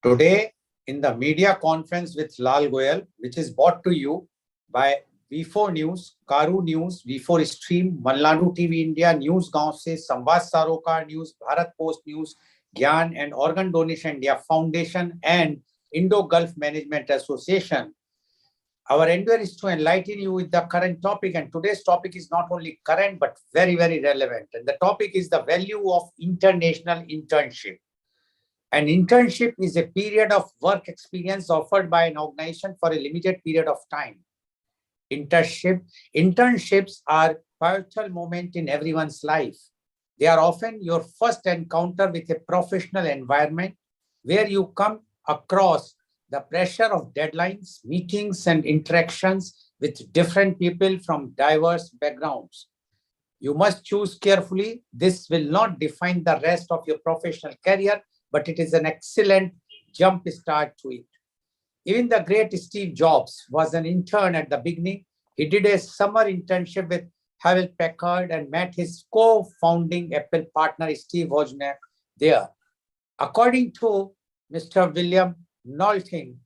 Today, in the media conference with Lal Goel, which is brought to you by V4 News, Karu News, V4 Stream, Malnadu TV India, News Gaon se, Samvad Sarokar News, Bharat Post News, Gyan and Organ Donation India Foundation and Indo-Gulf Management Association. Our endeavor is to enlighten you with the current topic, and today's topic is not only current but very, very relevant. And the topic is the value of international internship. An internship is a period of work experience offered by an organization for a limited period of time. Internships are pivotal moment in everyone's life. They are often your first encounter with a professional environment where you come across the pressure of deadlines, meetings, and interactions with different people from diverse backgrounds. You must choose carefully. This will not define the rest of your professional career, but it is an excellent jump start to it. Even the great Steve Jobs was an intern at the beginning. He did a summer internship with Hewlett Packard and met his co-founding Apple partner, Steve Wozniak, there. According to Mr. William Nolting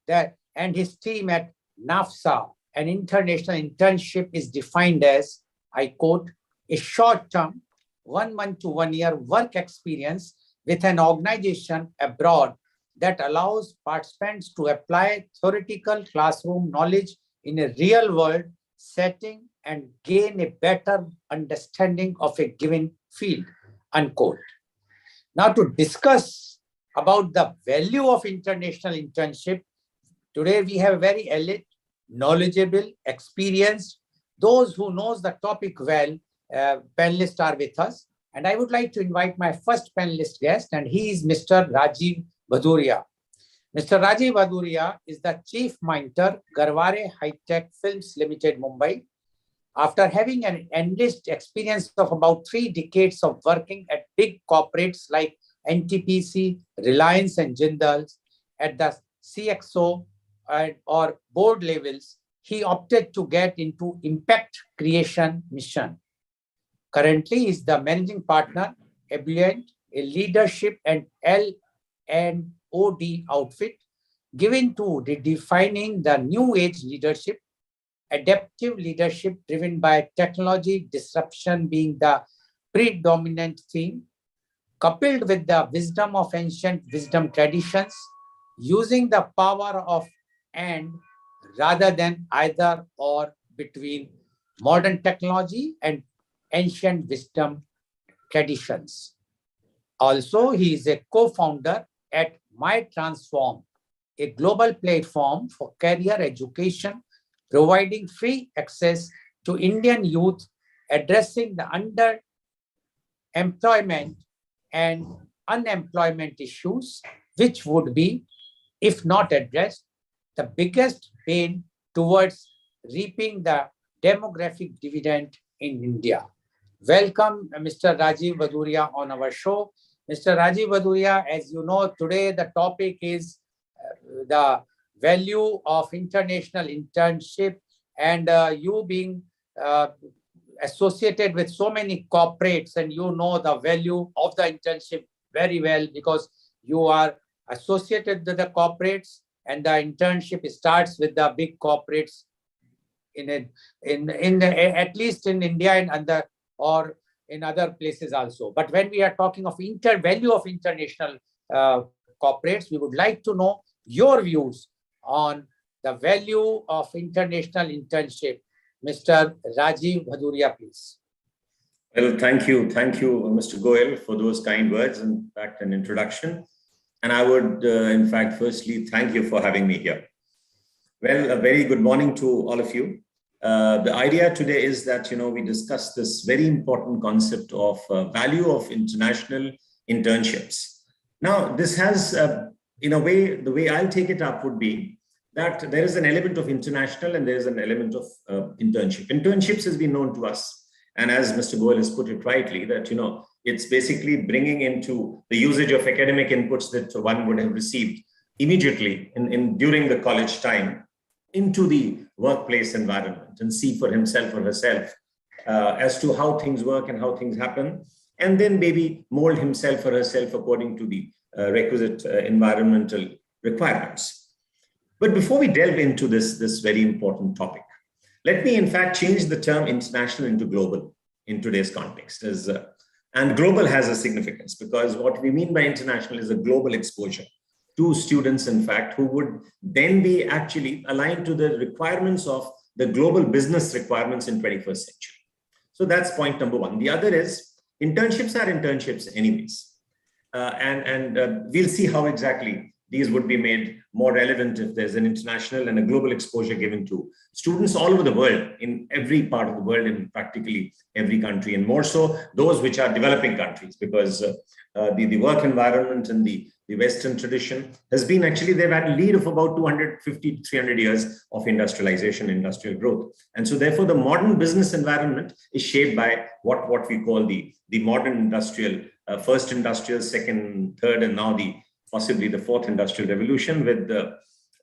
and his team at NAFSA, an international internship is defined as, I quote, a short-term, 1 month to 1 year work experience with an organization abroad that allows participants to apply theoretical classroom knowledge in a real-world setting and gain a better understanding of a given field, unquote. Now, to discuss about the value of international internship, today we have very elite, knowledgeable, experienced, those who knows the topic well, panelists are with us. And I would like to invite my first panelist guest, and he is Mr. Rajiv Bhaduria. Mr. Rajiv Bhaduria is the Chief Minter, Garware High-Tech Films Limited, Mumbai. After having an enriched experience of about 3 decades of working at big corporates like NTPC, Reliance, and Jindal at the CXO or board levels, he opted to get into impact creation mission. Currently, he is the managing partner, Ebullient, a leadership and L&OD outfit given to redefining the new age leadership, adaptive leadership driven by technology disruption being the predominant theme, coupled with the wisdom of ancient wisdom traditions, using the power of and rather than either or between modern technology and ancient wisdom traditions. Also, he is a co-founder at My Transform, a global platform for career education, providing free access to Indian youth, addressing the underemployment and unemployment issues, which would be, if not addressed, the biggest pain towards reaping the demographic dividend in India. Welcome, Mr. Rajiv Bhaduria on our show. Mr. Rajiv Bhaduria, as you know, today the topic is the value of international internship, and you being associated with so many corporates, and you know the value of the internship very well because you are associated with the corporates, and the internship starts with the big corporates at least in India and or in other places also. But when we are talking of value of international corporates, we would like to know your views on the value of international internship. Mr. Rajiv Bhaduria, please. Well, thank you, Mr. Goel, for those kind words and in fact an introduction. And I would, in fact, firstly, thank you for having me here. Well, a very good morning to all of you. The idea today is that, we discuss this very important concept of value of international internships. Now, this has, in a way, the way I'll take it up would be that there is an element of international and there is an element of internship. Internships has been known to us. And as Mr. Goel has put it rightly, that, it's basically bringing into the usage of academic inputs that one would have received immediately during the college time into the workplace environment and see for himself or herself as to how things work and how things happen, and then maybe mold himself or herself according to the requisite environmental requirements. But before we delve into this very important topic, let me in fact change the term international into global in today's context. And global has a significance because what we mean by international is a global exposure to students, in fact, who would then be actually aligned to the requirements of the global business requirements in 21st century. So that's point number one. The other is internships are internships anyways. We'll see how exactly these would be made more relevant if there's an international and a global exposure given to students all over the world, in every part of the world, in practically every country, and more so those which are developing countries, because the work environment and the Western tradition has been actually, they've had a lead of about 250 to 300 years of industrialization, industrial growth. And so therefore the modern business environment is shaped by what we call the modern industrial, first industrial, second, third, and now possibly the fourth industrial revolution with the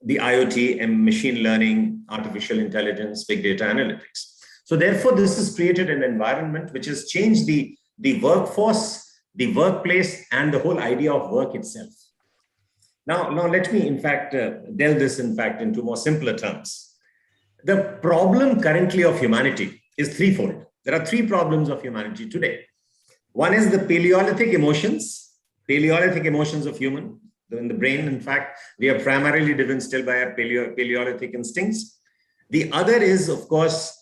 IoT and machine learning, artificial intelligence, big data analytics. So therefore this has created an environment which has changed the workforce, the workplace, and the whole idea of work itself. Now let me, in fact, delve this, in fact, into more simpler terms. The problem currently of humanity is threefold. There are three problems of humanity today. One is the Paleolithic emotions of human. In the brain, in fact, we are primarily driven still by our Paleolithic instincts. The other is, of course,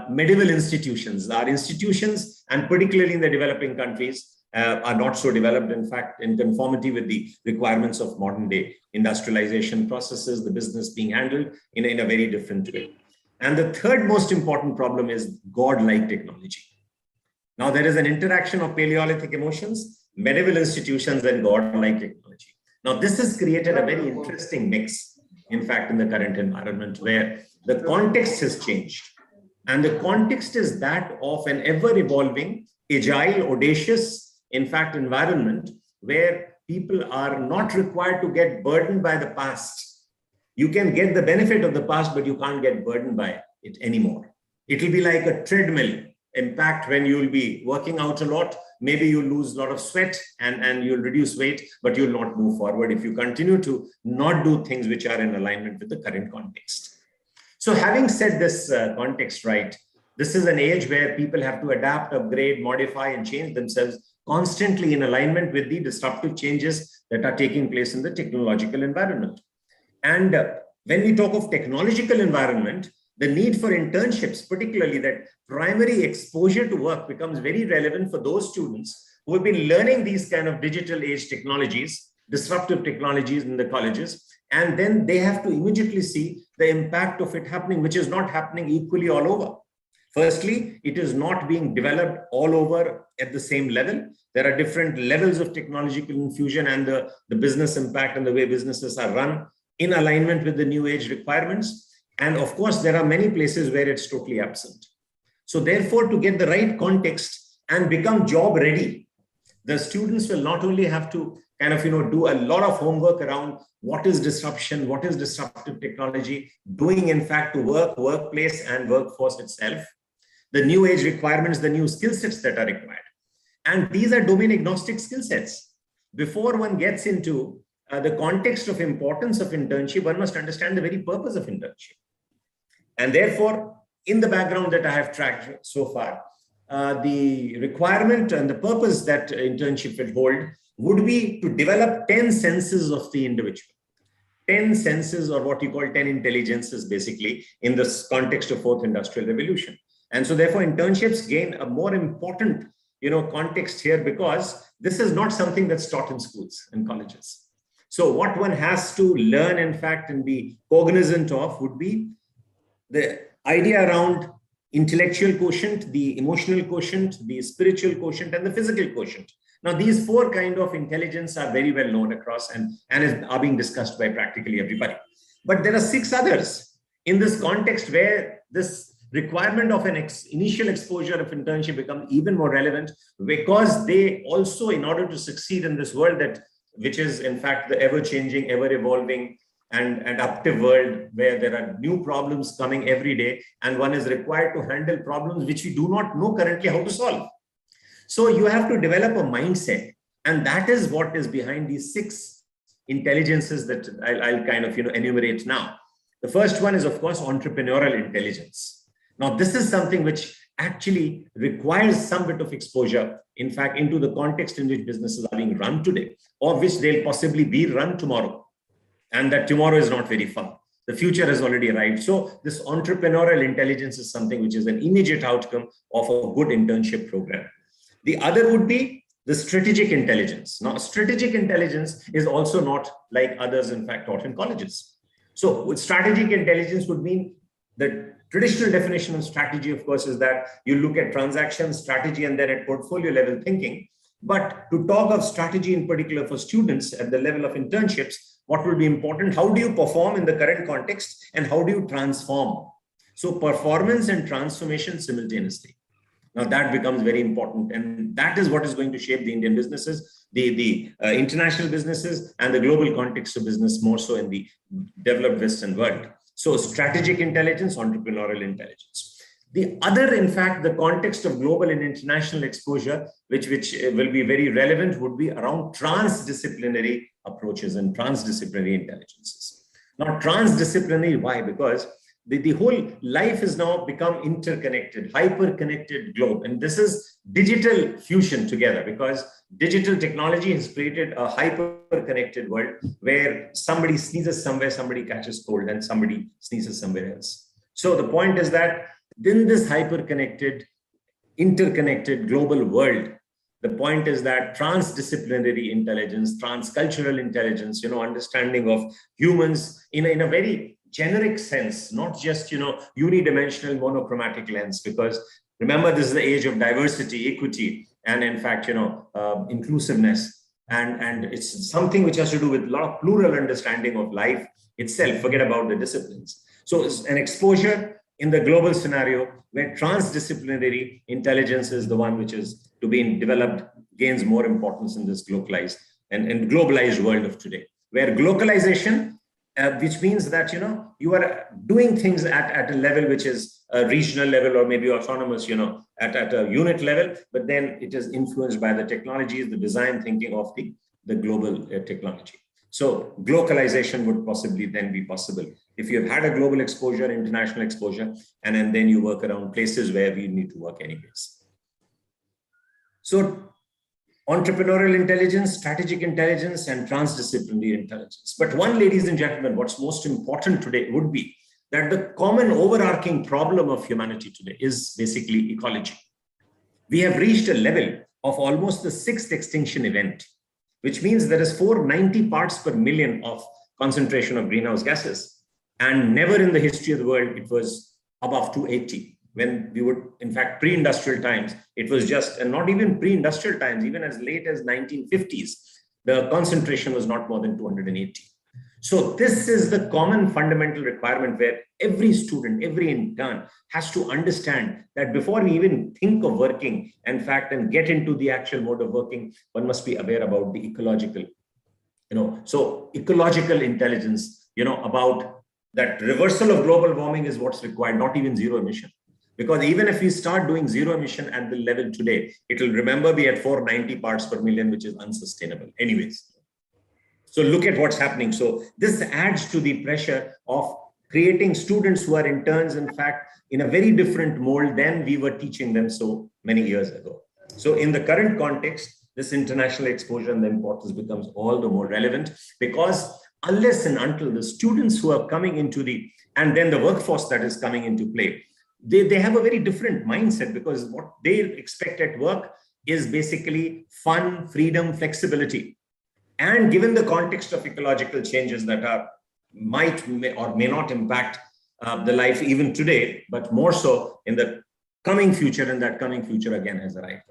medieval institutions. Our institutions, and particularly in the developing countries, are not so developed, in fact, in conformity with the requirements of modern day industrialization processes, the business being handled in a very different way. And the third most important problem is God-like technology. Now, there is an interaction of Paleolithic emotions, medieval institutions, and God-like technology. Now, this has created a very interesting mix, in fact, in the current environment where the context has changed. And the context is that of an ever-evolving, agile, audacious, in fact, environment where people are not required to get burdened by the past. You can get the benefit of the past, but you can't get burdened by it anymore. It will be like a treadmill. In fact, when you'll be working out a lot, maybe you'll lose a lot of sweat and you'll reduce weight, but you'll not move forward if you continue to not do things which are in alignment with the current context. So having said this context right, this is an age where people have to adapt, upgrade, modify, and change themselves constantly in alignment with the disruptive changes that are taking place in the technological environment. And when we talk of technological environment, the need for internships, particularly that primary exposure to work, becomes very relevant for those students who have been learning these kind of digital age technologies, disruptive technologies in the colleges, and then they have to immediately see the impact of it happening, which is not happening equally all over. Firstly, it is not being developed all over at the same level. There are different levels of technological infusion and the business impact and the way businesses are run in alignment with the new age requirements. And of course, there are many places where it's totally absent. So therefore, to get the right context and become job ready, the students will not only have to kind of, do a lot of homework around what is disruption, what is disruptive technology, doing in fact to workplace and workforce itself, the new age requirements, the new skill sets that are required. And these are domain agnostic skill sets. Before one gets into the context of importance of internship, one must understand the very purpose of internship. And therefore, in the background that I have tracked so far, the requirement and the purpose that internship will hold would be to develop 10 senses of the individual. 10 senses, or what you call 10 intelligences, basically, in this context of fourth industrial revolution. And so therefore, internships gain a more important, context here, because this is not something that's taught in schools and colleges. So what one has to learn, in fact, and be cognizant of would be the idea around intellectual quotient, the emotional quotient, the spiritual quotient, and the physical quotient. Now, these four kind of intelligence are very well known across and are being discussed by practically everybody. But there are 6 others in this context where this requirement of an initial exposure of internship becomes even more relevant, because they also, in order to succeed in this world which is in fact the ever-changing, ever-evolving, and adaptive world where there are new problems coming every day, and one is required to handle problems which we do not know currently how to solve. So you have to develop a mindset, and that is what is behind these 6 intelligences that I'll kind of enumerate now. The first one is, of course, entrepreneurial intelligence. Now, this is something which actually requires some bit of exposure, in fact, into the context in which businesses are being run today, or which they'll possibly be run tomorrow. And that tomorrow is not very far. The future has already arrived. So this entrepreneurial intelligence is something which is an immediate outcome of a good internship program. The other would be the strategic intelligence. Now, strategic intelligence is also not like others, in fact, taught in colleges. So with strategic intelligence would mean the traditional definition of strategy, of course, is that you look at transaction strategy and then at portfolio level thinking. But to talk of strategy in particular for students at the level of internships, what will be important? How do you perform in the current context and how do you transform? So performance and transformation simultaneously. Now that becomes very important, and that is what is going to shape the Indian businesses, the international businesses, and the global context of business, more so in the developed Western world. So strategic intelligence, entrepreneurial intelligence. The other, in fact, the context of global and international exposure, which will be very relevant, would be around transdisciplinary approaches and transdisciplinary intelligences. Now, transdisciplinary, why? Because the whole life has now become interconnected, hyper-connected globe. And this is digital fusion together, because digital technology has created a hyper-connected world where somebody sneezes somewhere, somebody catches cold, and somebody sneezes somewhere else. So the point is that in this hyper-connected, interconnected global world, the point is that transdisciplinary intelligence, transcultural intelligence, understanding of humans in a very generic sense, not just, unidimensional monochromatic lens, because remember, this is the age of diversity, equity, and in fact, inclusiveness. And it's something which has to do with a lot of plural understanding of life itself. Forget about the disciplines. So it's an exposure in the global scenario where transdisciplinary intelligence is the one which is to be developed, gains more importance in this localized and globalized world of today, where globalization, which means that, you are doing things at a level which is a regional level or maybe autonomous, at a unit level, but then it is influenced by the technologies, the design thinking of the global technology. So globalization would possibly then be possible if you have had a global exposure, international exposure, and then you work around places where we need to work anyways. So entrepreneurial intelligence, strategic intelligence, and transdisciplinary intelligence. But one, ladies and gentlemen, what's most important today would be that the common overarching problem of humanity today is basically ecology. We have reached a level of almost the 6th extinction event, which means there is 490 parts per million of concentration of greenhouse gases. And never in the history of the world, it was above 280. When we would, in fact, pre-industrial times, it was just, and not even pre-industrial times, even as late as 1950s, the concentration was not more than 280. So this is the common fundamental requirement where every student, every intern has to understand that before we even think of working, in fact, and get into the actual mode of working, one must be aware about the ecological, so ecological intelligence, about that reversal of global warming is what's required, not even zero emission. Because even if we start doing zero emission at the level today, it will remember be at 490 parts per million, which is unsustainable anyways. So look at what's happening. So this adds to the pressure of creating students who are interns, in fact, in a very different mold than we were teaching them so many years ago. So in the current context, this international exposure and the importance becomes all the more relevant, because unless and until the students who are coming into and then the workforce that is coming into play, they have a very different mindset, because what they expect at work is basically fun, freedom, flexibility. And given the context of ecological changes that may or may not impact the life even today, but more so in the coming future, and that coming future again has arrived.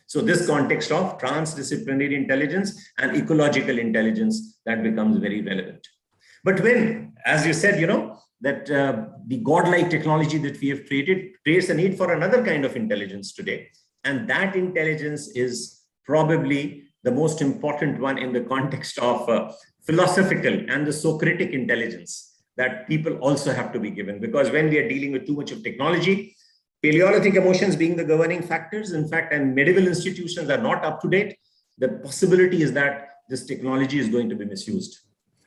So this context of transdisciplinary intelligence and ecological intelligence, that becomes very relevant. But when, as you said, that the godlike technology that we have created creates a need for another kind of intelligence today. And that intelligence is probably the most important one in the context of philosophical and the Socratic intelligence that people also have to be given. Because when we are dealing with too much of technology, Paleolithic emotions being the governing factors, in fact, and medieval institutions are not up to date, the possibility is that this technology is going to be misused.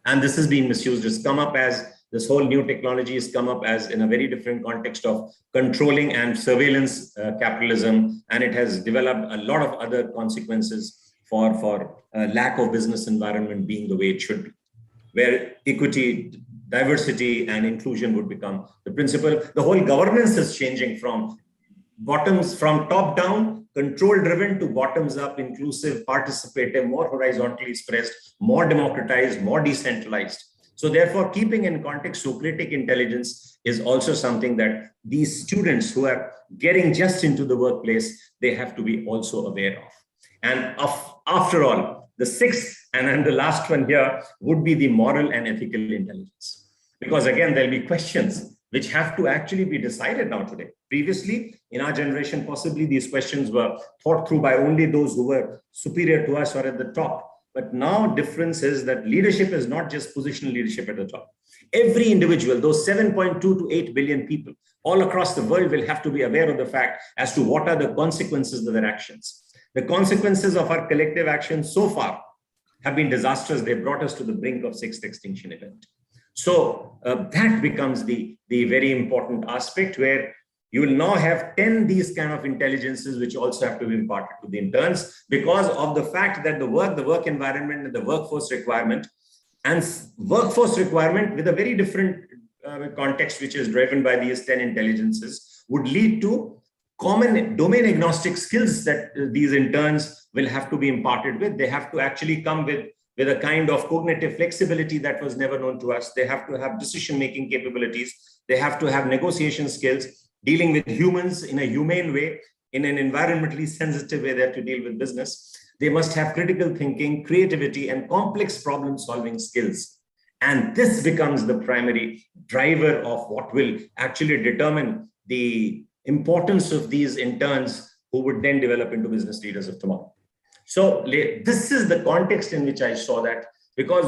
And this is being misused. It's come up as this whole new technology has come up as in a very different context of controlling and surveillance capitalism. And it has developed a lot of other consequences for lack of business environment being the way it should be, where equity, diversity, and inclusion would become the principle. The whole governance is changing from top down, control driven, to bottoms up, inclusive, participative, more horizontally expressed, more democratized, more decentralized. So therefore, keeping in context Socratic intelligence is also something that these students who are getting just into the workplace, they have to be also aware of. And after all, the sixth and then the last one here would be the moral and ethical intelligence. Because again, there'll be questions which have to actually be decided now today. Previously, in our generation, possibly these questions were thought through by only those who were superior to us or at the top. But now difference is that leadership is not just positional leadership at the top. Every individual, those 7.2 to 8 billion people all across the world, will have to be aware of the fact as to what are the consequences of their actions. The consequences of our collective actions so far have been disastrous. They brought us to the brink of sixth extinction event. So that becomes the very important aspect, where you will now have 10 these kind of intelligences which also have to be imparted to the interns, because of the fact that the work environment and the workforce requirement with a very different context, which is driven by these 10 intelligences, would lead to common domain agnostic skills that these interns will have to be imparted with. They have to actually come with a kind of cognitive flexibility that was never known to us. They have to have decision-making capabilities. They have to have negotiation skills, dealing with humans in a humane way, in an environmentally sensitive way. They have to deal with business. They must have critical thinking, creativity, and complex problem-solving skills. And this becomes the primary driver of what will actually determine the importance of these interns, who would then develop into business leaders of tomorrow. So this is the context in which I saw that, because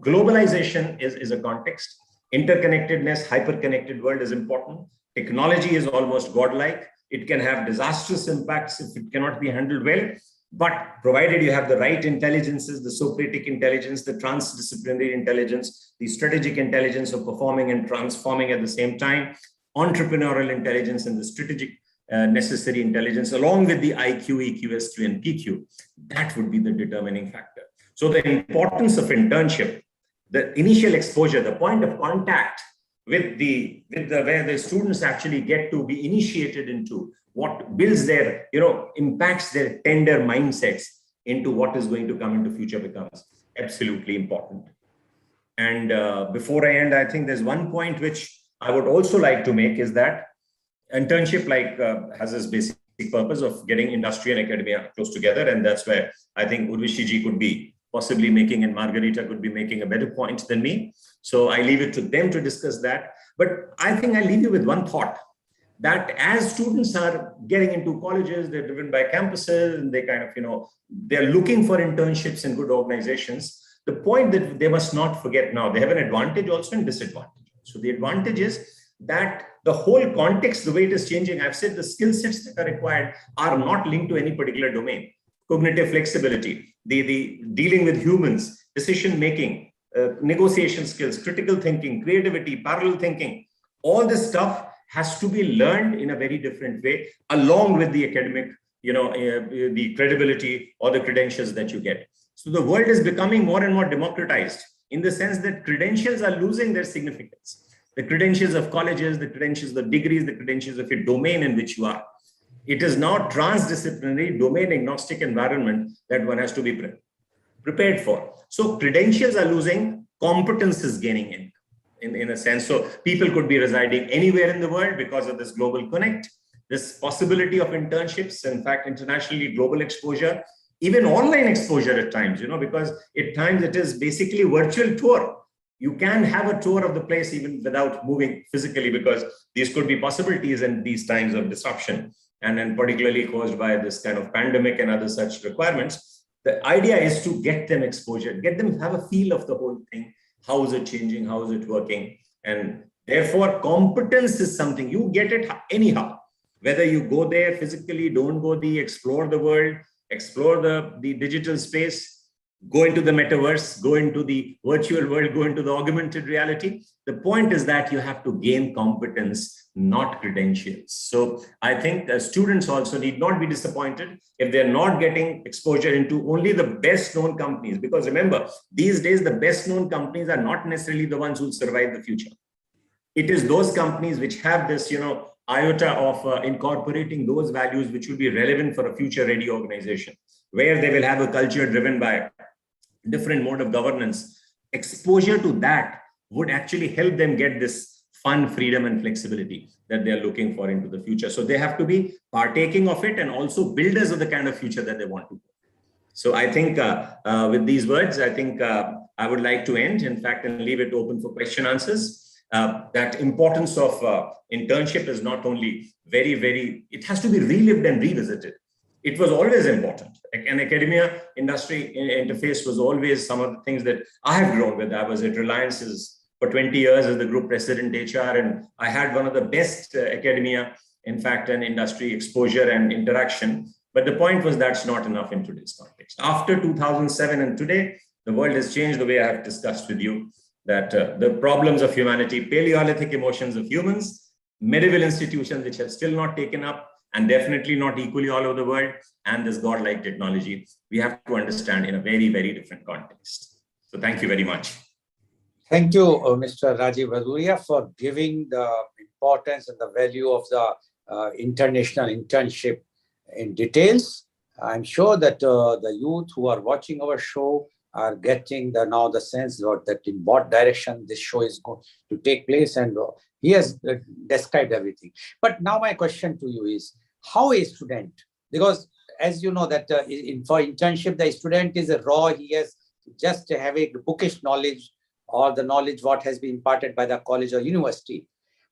globalization is a context. Interconnectedness, hyper-connected world is important. Technology is almost godlike. It can have disastrous impacts if it cannot be handled well. But provided you have the right intelligences, the Socratic intelligence, the transdisciplinary intelligence, the strategic intelligence of performing and transforming at the same time, entrepreneurial intelligence, and the strategic necessary intelligence, along with the IQ, EQ, S3, and PQ, that would be the determining factor. So the importance of internship, the initial exposure, the point of contact with where the students actually get to be initiated into what builds their, impacts their tender mindsets into what is going to come into future, becomes absolutely important. And before I end, I think there's one point which I would also like to make, is that internship has this basic purpose of getting industry and academia close together. And that's where I think Urvashi ji could be possibly making, and Margarita could be making a better point than me. So I leave it to them to discuss that. But I think I leave you with one thought, that as students are getting into colleges, they're driven by campuses, and they kind of, they're looking for internships in good organizations. The point that they must not forget now, they have an advantage also and disadvantage. So the advantage is that the whole context, the way it is changing, I've said the skill sets that are required are not linked to any particular domain. Cognitive flexibility, the dealing with humans, decision-making, negotiation skills, critical thinking, creativity, parallel thinking, all this stuff has to be learned in a very different way, along with the academic, the credibility or the credentials that you get. So the world is becoming more and more democratized, in the sense that credentials are losing their significance. The credentials of colleges, the credentials of degrees, the credentials of a domain in which you are. It is now transdisciplinary, domain agnostic environment that one has to be prepared for. So credentials are losing, competence is gaining in a sense. So people could be residing anywhere in the world because of this global connect, this possibility of internships, in fact, internationally global exposure, even online exposure at times, because at times it is basically virtual tour. You can have a tour of the place even without moving physically, because these could be possibilities in these times of disruption, and then particularly caused by this kind of pandemic and other such requirements. The idea is to get them exposure, get them have a feel of the whole thing. How is it changing? How is it working? And therefore, competence is something you get it anyhow, whether you go there physically, don't go there, explore the world, explore the digital space. go into the metaverse, go into the virtual world, go into the augmented reality. The point is that you have to gain competence, not credentials. So I think students also need not be disappointed if they're not getting exposure into only the best known companies. Because remember, these days, the best known companies are not necessarily the ones who will survive the future. It is those companies which have this, iota of incorporating those values which will be relevant for a future ready organization, where they will have a culture driven by different mode of governance. Exposure to that would actually help them get this fun, freedom, and flexibility that they're looking for into the future. So they have to be partaking of it and also builders of the kind of future that they want to. So I think with these words, I think I would like to end, in fact, and leave it open for question answers. That importance of internship is not only it has to be relived and revisited. It was always important. An academia industry interface was always some of the things that I have grown with. I was at Reliance for 20 years as the group president HR, and I had one of the best academia, in fact, and industry exposure and interaction. But the point was that's not enough in today's context. After 2007 and today, the world has changed the way I have discussed with you, that the problems of humanity, Paleolithic emotions of humans, medieval institutions which have still not taken up, and definitely not equally all over the world, and this godlike technology, we have to understand in a very, very different context. So thank you very much. Thank you, Mr. Rajiv Bhaduria, for giving the importance and the value of the international internship in details. I'm sure that the youth who are watching our show are getting now the sense that in what direction this show is going to take place, and he has described everything. But now my question to you is, how a student, because as you know that for internship, the student is raw, he has just having bookish knowledge or the knowledge what has been imparted by the college or university.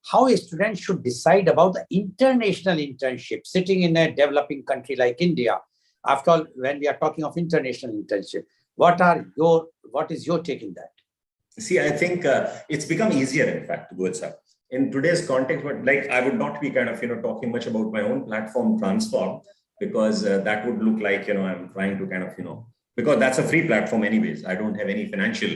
How a student should decide about the international internship sitting in a developing country like India. After all, when we are talking of international internship, what is your take in that? See, I think it's become easier, in fact, Goel sir. In today's context, but like I would not be kind of talking much about my own platform Transform, because that would look like I'm trying to kind of because that's a free platform anyways. I don't have any financial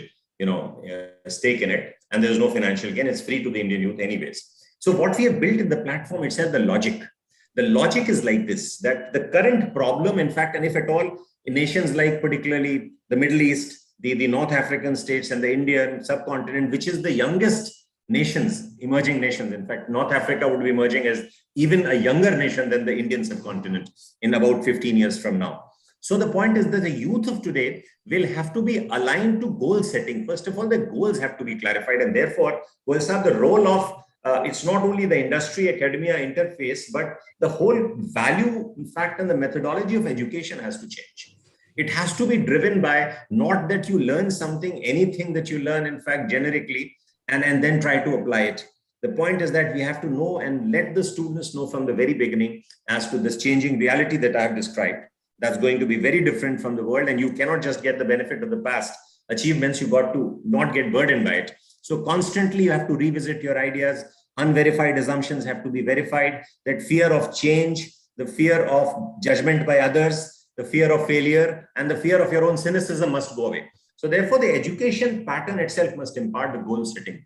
stake in it, and there's no financial gain. It's free to the Indian youth anyways. So what we have built in the platform itself, the logic is like this, that the current problem, in fact, and if at all, in nations like particularly the Middle East, the North African states and the Indian subcontinent, which is the youngest nations, emerging nations. In fact, North Africa would be emerging as even a younger nation than the Indian subcontinent in about 15 years from now. So the point is that the youth of today will have to be aligned to goal setting. First of all, the goals have to be clarified, and therefore we'll have the role of it's not only the industry academia interface, but the whole value, in fact, and the methodology of education has to change. It has to be driven by not that you learn something, anything that you learn, in fact, generically, and then try to apply it. The point is that we have to know and let the students know from the very beginning as to this changing reality that I have described. That's going to be very different from the world, and you cannot just get the benefit of the past achievements. You got to not get burdened by it. So constantly you have to revisit your ideas. Unverified assumptions have to be verified. That fear of change, the fear of judgment by others, the fear of failure, and the fear of your own cynicism must go away. So therefore, the education pattern itself must impart the goal setting.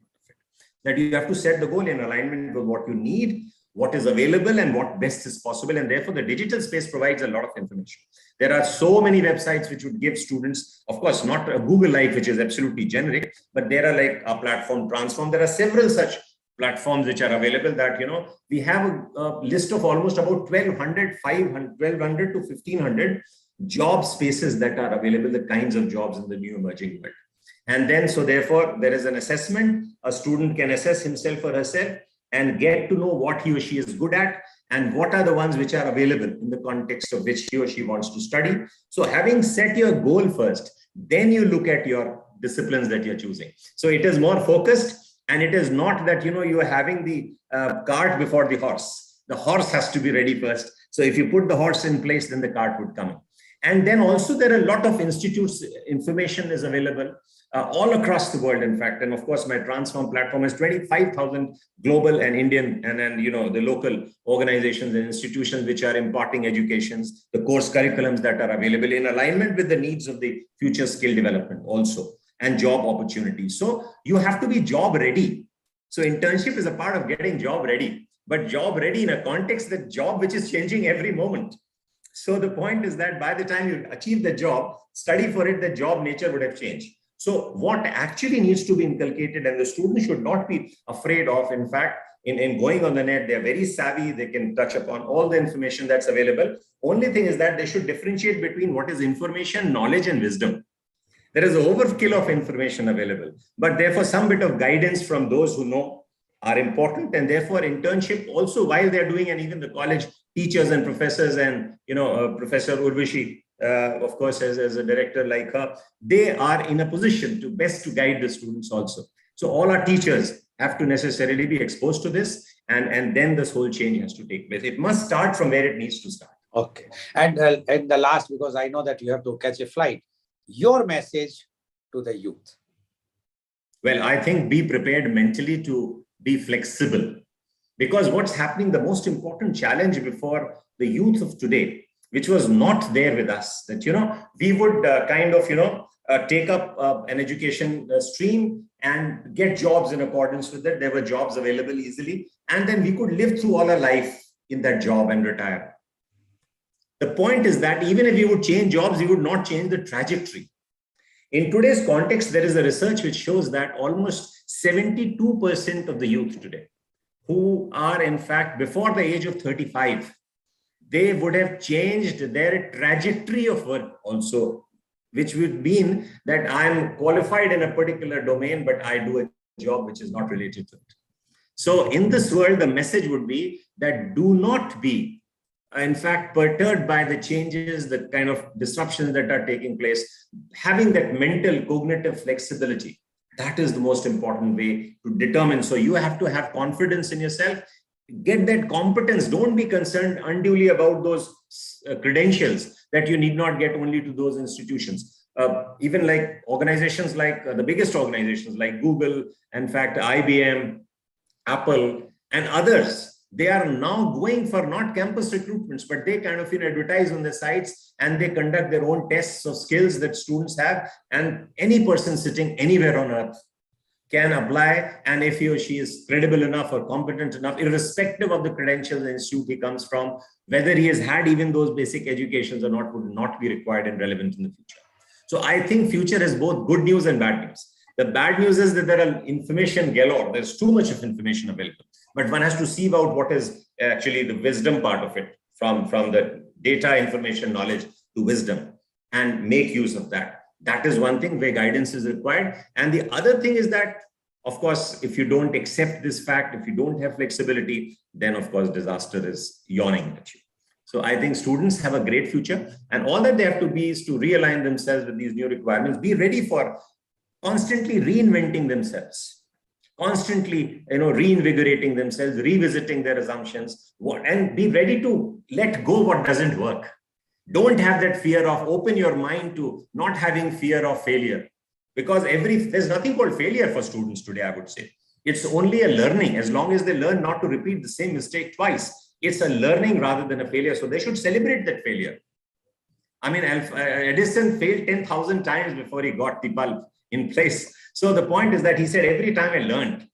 That you have to set the goal in alignment with what you need, what is available, and what best is possible. And therefore, the digital space provides a lot of information. There are so many websites which would give students, of course, not a Google like, which is absolutely generic, but there are like a platform Transform. There are several such platforms which are available that, we have a list of almost about 1200 to 1500 job spaces that are available, the kinds of jobs in the new emerging world. And then, so therefore, there is an assessment. A student can assess himself or herself and get to know what he or she is good at and what are the ones which are available in the context of which he or she wants to study. So having set your goal first, then you look at your disciplines that you're choosing. So it is more focused, and it is not that, you are having the cart before the horse. The horse has to be ready first. So if you put the horse in place, then the cart would come in. And then also there are a lot of institutes, information is available all across the world, in fact. And of course, my Transform platform has 25,000 global and Indian and the local organizations and institutions which are imparting educations, the course curriculums that are available in alignment with the needs of the future skill development also, and job opportunities. So you have to be job ready. So internship is a part of getting job ready, but job ready in a context, that job which is changing every moment. So the point is that by the time you achieve the job, study for it, the job nature would have changed. So what actually needs to be inculcated, and the students should not be afraid of, in fact, in going on the net, they're very savvy, they can touch upon all the information that's available. Only thing is that they should differentiate between what is information, knowledge, and wisdom. There is an overkill of information available, but therefore some bit of guidance from those who know are important. And therefore internship also, while they're doing, and even the college teachers and professors, and Professor Urvashi, of course, as a director like her, they are in a position to best to guide the students also. So all our teachers have to necessarily be exposed to this, and then this whole change has to take place. It must start from where it needs to start. Okay. And the last, because I know that you have to catch a flight, your message to the youth. Well, I think be prepared mentally to be flexible, because what's happening, the most important challenge before the youth of today, which was not there with us, that, we would take up an education stream and get jobs in accordance with it. There were jobs available easily, and then we could live through all our life in that job and retire. The point is that even if you would change jobs, you would not change the trajectory. In today's context, there is a research which shows that almost 72% of the youth today, who are in fact before the age of 35, they would have changed their trajectory of work also, which would mean that I'm qualified in a particular domain, but I do a job which is not related to it. So in this world, the message would be that do not be in fact perturbed by the changes, the kind of disruptions that are taking place. Having that mental cognitive flexibility, that is the most important way to determine. So you have to have confidence in yourself, get that competence. Don't be concerned unduly about those credentials that you need not get only to those institutions. Even like organizations like the biggest organizations like Google, in fact, IBM, Apple, and others, they are now going for not campus recruitments, but they kind of advertise on their sites, and they conduct their own tests of skills that students have, and any person sitting anywhere on earth can apply. And if he or she is credible enough or competent enough, irrespective of the credentials the institute he comes from, whether he has had even those basic educations or not, would not be required and relevant in the future. So I think future has both good news and bad news. The bad news is that there are information galore. There's too much of information available, but one has to sieve out what is actually the wisdom part of it, from the data, information, knowledge to wisdom, and make use of that. That is one thing where guidance is required. And the other thing is that, of course, if you don't accept this fact, if you don't have flexibility, then of course, disaster is yawning at you. So I think students have a great future, and all that they have to be is to realign themselves with these new requirements, be ready for constantly reinventing themselves, constantly reinvigorating themselves, revisiting their assumptions, and be ready to let go what doesn't work. Don't have that fear of, open your mind to not having fear of failure, because there's nothing called failure for students today, I would say. It's only a learning, as long as they learn not to repeat the same mistake twice. It's a learning rather than a failure. So they should celebrate that failure. I mean, Edison failed 10,000 times before he got the bulb in place. So the point is that he said, every time I learned.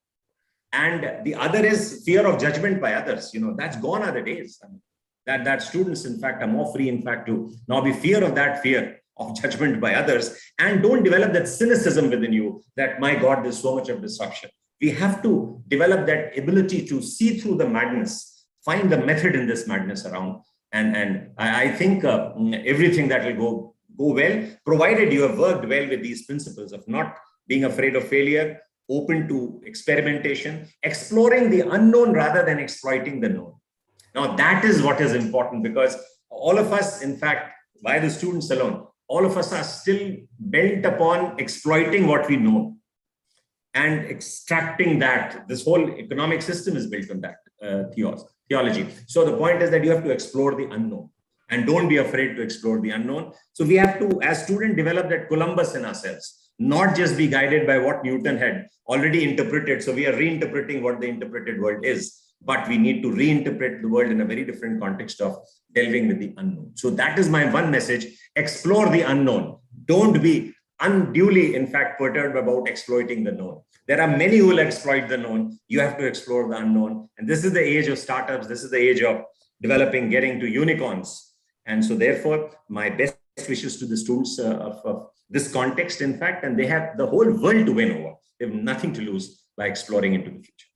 And the other is fear of judgment by others. That's gone are the days. I mean, that students, in fact, are more free, in fact, to now be fear of judgment by others, and don't develop that cynicism within you that, my God, there's so much of disruption. We have to develop that ability to see through the madness, find the method in this madness around. And I think everything that will go well, provided you have worked well with these principles of not being afraid of failure, open to experimentation, exploring the unknown rather than exploiting the known. Now, that is what is important, because all of us, in fact, by the students alone, all of us are still bent upon exploiting what we know and extracting that. This whole economic system is built on that theology. So the point is that you have to explore the unknown. and don't be afraid to explore the unknown. So we have to, as students, develop that Columbus in ourselves, not just be guided by what Newton had already interpreted. So we are reinterpreting what the interpreted world is, but we need to reinterpret the world in a very different context of delving with the unknown. So that is my one message: explore the unknown. Don't be unduly, in fact, perturbed about exploiting the known. There are many who will exploit the known. You have to explore the unknown. And this is the age of startups. This is the age of developing, getting to unicorns. And so therefore, my best wishes to the students of this context, in fact, and they have the whole world to win over. They have nothing to lose by exploring into the future.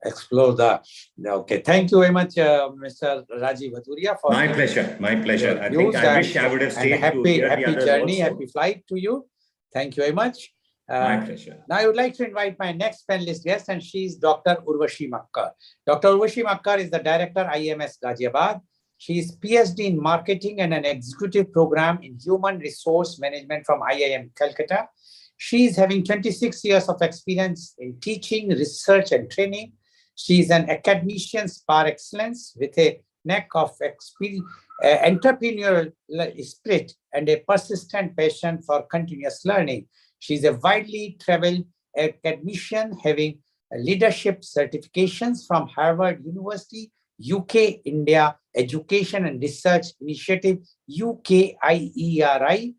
Explore the, okay. Thank you very much, Mr. Rajiv Bhaduria. For my pleasure. My pleasure. I think I wish I would have stayed happy, to hear happy the others journey, also. happy flight to you. Thank you very much. My pleasure. Now I would like to invite my next panelist guest, and she is Dr. Urvashi Makkar. Dr. Urvashi Makkar is the director, IMS Ghaziabad. She is PhD in marketing and an executive program in human resource management from IIM Calcutta. She is having 26 years of experience in teaching, research, and training. She is an academician par excellence with a knack of entrepreneurial spirit and a persistent passion for continuous learning. She is a widely traveled academician having leadership certifications from Harvard University, UK, India Education and Research Initiative, UKIERI,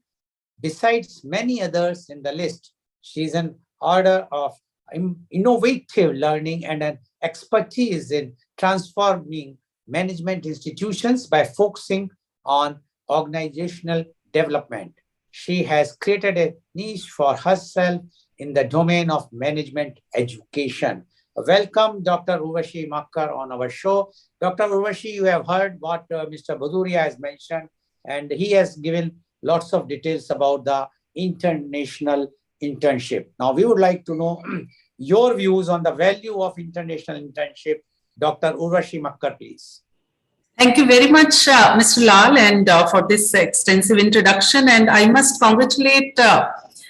besides many others in the list. She is an order of innovative learning and an expertise in transforming management institutions by focusing on organizational development. She has created a niche for herself in the domain of management education. Welcome, Dr. Urvashi Makkar, on our show. Dr. Urvashi, you have heard what Mr. Bhaduria has mentioned, and he has given lots of details about the international internship. Now, we would like to know your views on the value of international internship. Dr. Urvashi Makkar, please. Thank you very much, Mr. Lal, and for this extensive introduction. And I must congratulate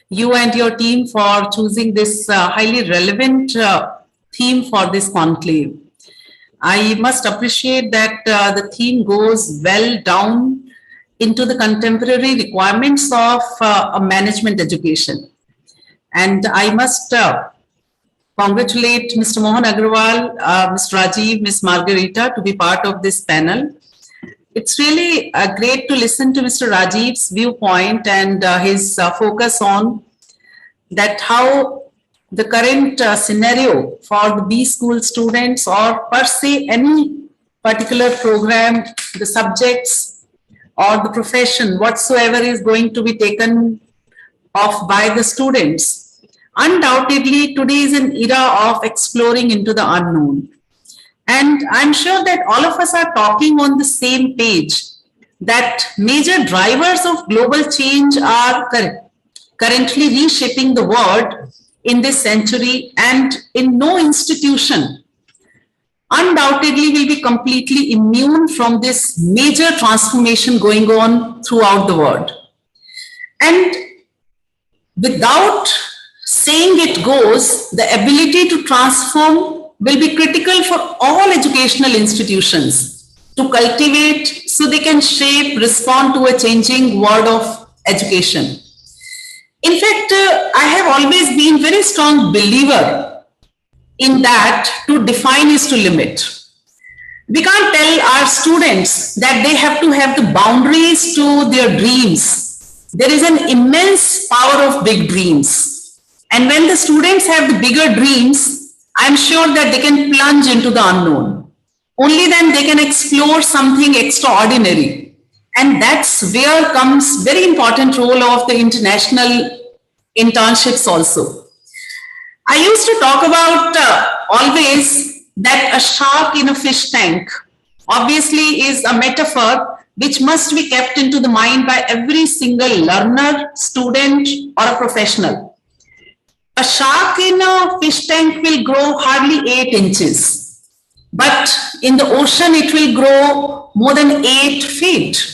you and your team for choosing this highly relevant theme for this conclave. I must appreciate that the theme goes well down into the contemporary requirements of a management education. And I must congratulate Mr. Mohan Agrawal, Mr. Rajiv, Ms. Margarita to be part of this panel. It's really great to listen to Mr. Rajiv's viewpoint and his focus on that how the current scenario for the B school students or per se any particular program, the subjects or the profession whatsoever is going to be taken off by the students. Undoubtedly, today is an era of exploring into the unknown. And I'm sure that all of us are talking on the same page, that major drivers of global change are currently reshaping the world in this century, and in no institution undoubtedly will be completely immune from this major transformation going on throughout the world. And without saying it goes, the ability to transform will be critical for all educational institutions to cultivate so they can shape, respond to a changing world of education. In fact, I have always been very strong believer in that to define is to limit. We can't tell our students that they have to have the boundaries to their dreams. There is an immense power of big dreams. And when the students have the bigger dreams, I'm sure that they can plunge into the unknown. Only then they can explore something extraordinary. And that's where comes very important role of the international internships also. I used to talk about always that a shark in a fish tank obviously is a metaphor which must be kept into the mind by every single learner, student, or a professional. A shark in a fish tank will grow hardly 8 inches, but in the ocean it will grow more than 8 feet.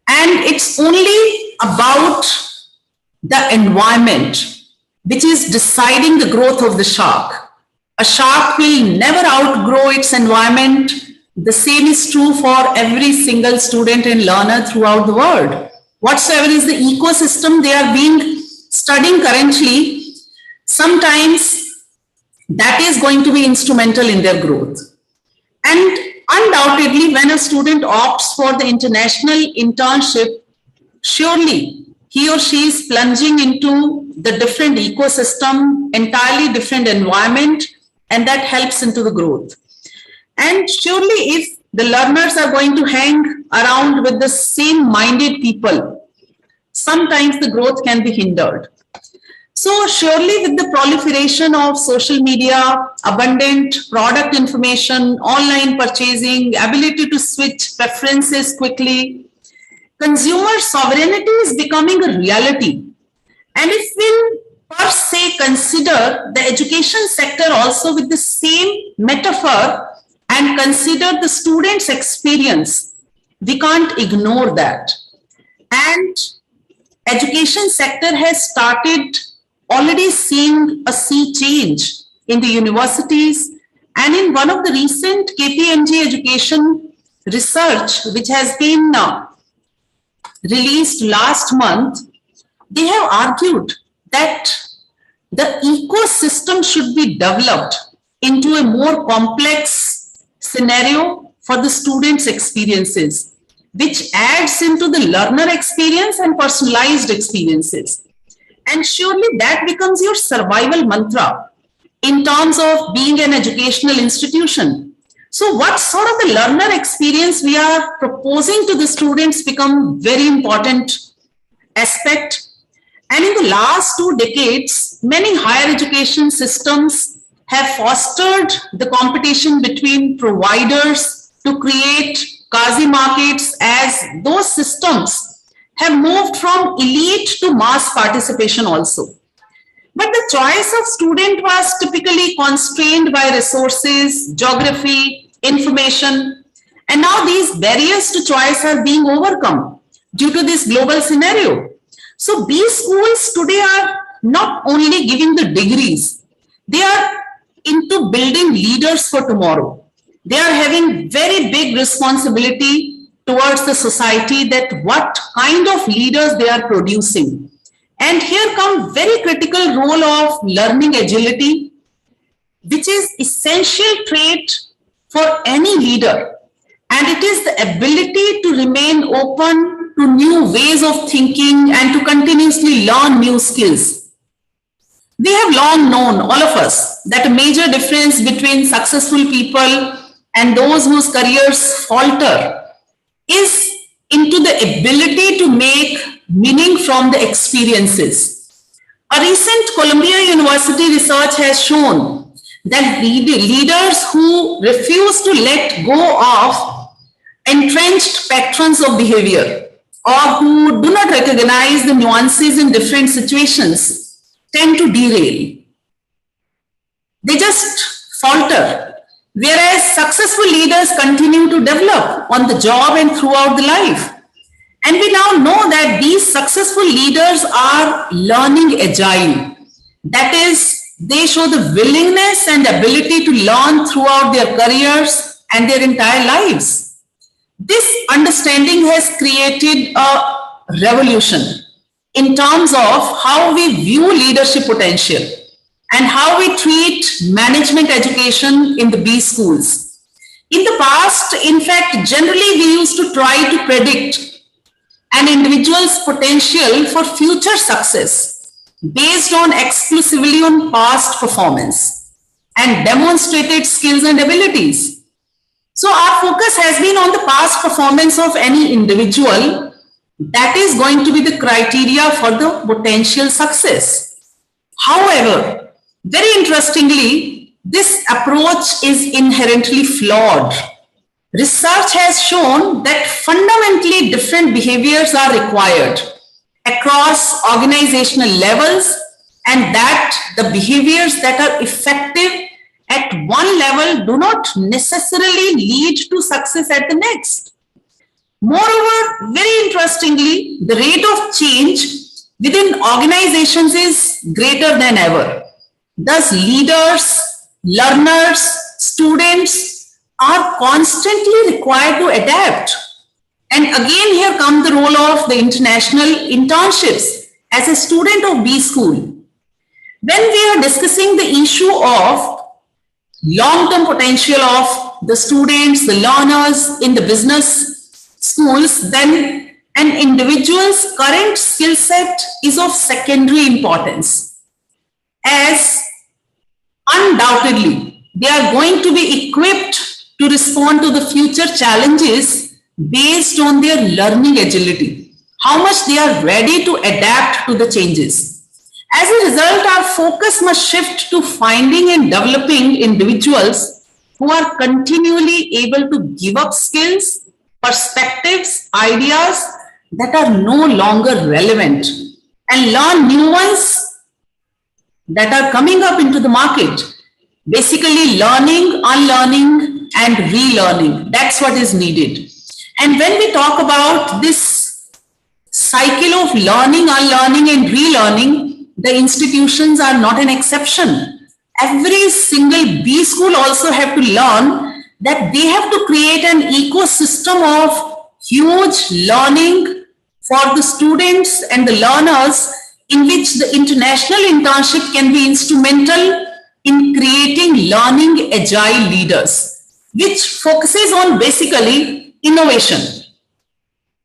And it's only about the environment which is deciding the growth of the shark. A shark will never outgrow its environment, The same is true for every single student and learner throughout the world. Whatsoever is the ecosystem they are being studying currently, sometimes that is going to be instrumental in their growth. And undoubtedly, when a student opts for the international internship, surely he or she is plunging into the different ecosystem, entirely different environment, and that helps into the growth. And surely if the learners are going to hang around with the same-minded people, sometimes the growth can be hindered. So surely with the proliferation of social media, abundant product information, online purchasing, ability to switch preferences quickly, consumer sovereignty is becoming a reality. And if we per se consider the education sector also with the same metaphor and consider the student's experience, we can't ignore that. And education sector has started already seeing a sea change in the universities, and in one of the recent KPMG education research, which has been released last month, they have argued that the ecosystem should be developed into a more complex scenario for the students' experiences, which adds into the learner experience and personalized experiences. And surely that becomes your survival mantra in terms of being an educational institution. So what sort of a learner experience we are proposing to the students become very important aspect. And in the last 2 decades, many higher education systems have fostered the competition between providers to create quasi markets, as those systems have moved from elite to mass participation also. But the choice of student was typically constrained by resources, geography, information, and now these barriers to choice are being overcome due to this global scenario. So B schools today are not only giving the degrees, they are into building leaders for tomorrow. They are having very big responsibility towards the society, that what kind of leaders they are producing. And here comes very critical role of learning agility, which is essential trait for any leader. And it is the ability to remain open to new ways of thinking and to continuously learn new skills. We have long known, all of us, that a major difference between successful people and those whose careers falter is into the ability to make meaning from the experiences. A recent Columbia University research has shown that leaders who refuse to let go of entrenched patterns of behavior or who do not recognize the nuances in different situations tend to derail. They just falter. Whereas successful leaders continue to develop on the job and throughout the life. And we now know that these successful leaders are learning agile. That is, they show the willingness and ability to learn throughout their careers and their entire lives. This understanding has created a revolution in terms of how we view leadership potential and how we treat management education in the B schools. In the past, in fact, generally we used to try to predict an individual's potential for future success based on exclusively on past performance and demonstrated skills and abilities. So our focus has been on the past performance of any individual. That is going to be the criteria for the potential success. However, very interestingly, this approach is inherently flawed. Research has shown that fundamentally different behaviors are required across organizational levels, and that the behaviors that are effective at one level do not necessarily lead to success at the next. Moreover, very interestingly, the rate of change within organizations is greater than ever. Thus, leaders, learners, students are constantly required to adapt. And again, here comes the role of the international internships as a student of B school. When we are discussing the issue of long-term potential of the students, the learners in the business schools, then an individual's current skill set is of secondary importance, as undoubtedly they are going to be equipped to respond to the future challenges based on their learning agility, how much they are ready to adapt to the changes. As a result, our focus must shift to finding and developing individuals who are continually able to give up skills, perspectives, ideas that are no longer relevant and learn new ones that are coming up into the market. Basically, learning, unlearning, and relearning. That's what is needed. And when we talk about this cycle of learning, unlearning, and relearning, the institutions are not an exception. Every single B school also have to learn that they have to create an ecosystem of huge learning for the students and the learners, in which the international internship can be instrumental in creating learning agile leaders, which focuses on basically innovation,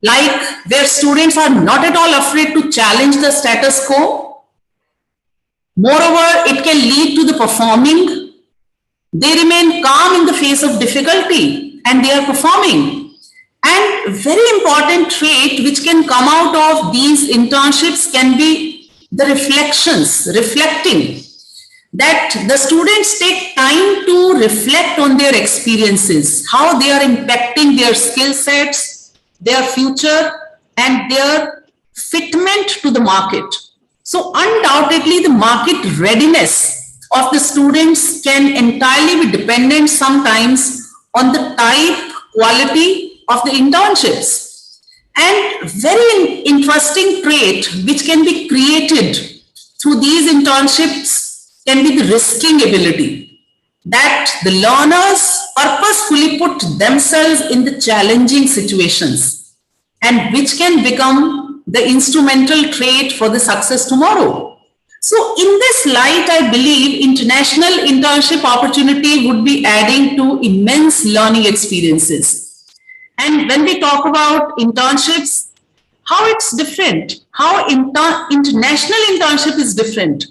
like where students are not at all afraid to challenge the status quo. Moreover, it can lead to the performing. They remain calm in the face of difficulty and they are performing. And very important trait which can come out of these internships can be the reflecting, that the students take time to reflect on their experiences, how they are impacting their skill sets, their future, and their fitment to the market. So undoubtedly, the market readiness of the students can entirely be dependent sometimes on the type, quality of the internships. And very interesting trait which can be created through these internships can be the risking ability, that the learners purposefully put themselves in the challenging situations, and which can become the instrumental trait for the success tomorrow. So in this light, I believe international internship opportunity would be adding to immense learning experiences. And when we talk about internships, how it's different, how international internship is different,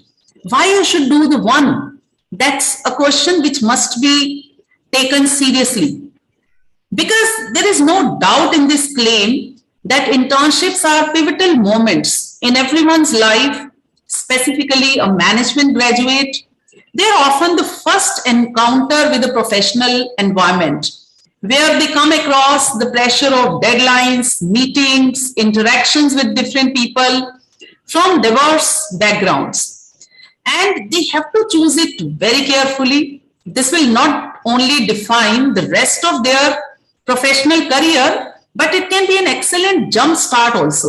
why you should do the one, that's a question which must be taken seriously. Because there is no doubt in this claim that internships are pivotal moments in everyone's life, specifically a management graduate. They are often the first encounter with the professional environment, where they come across the pressure of deadlines, meetings, interactions with different people from diverse backgrounds. And they have to choose it very carefully. This will not only define the rest of their professional career, but it can be an excellent jump start also.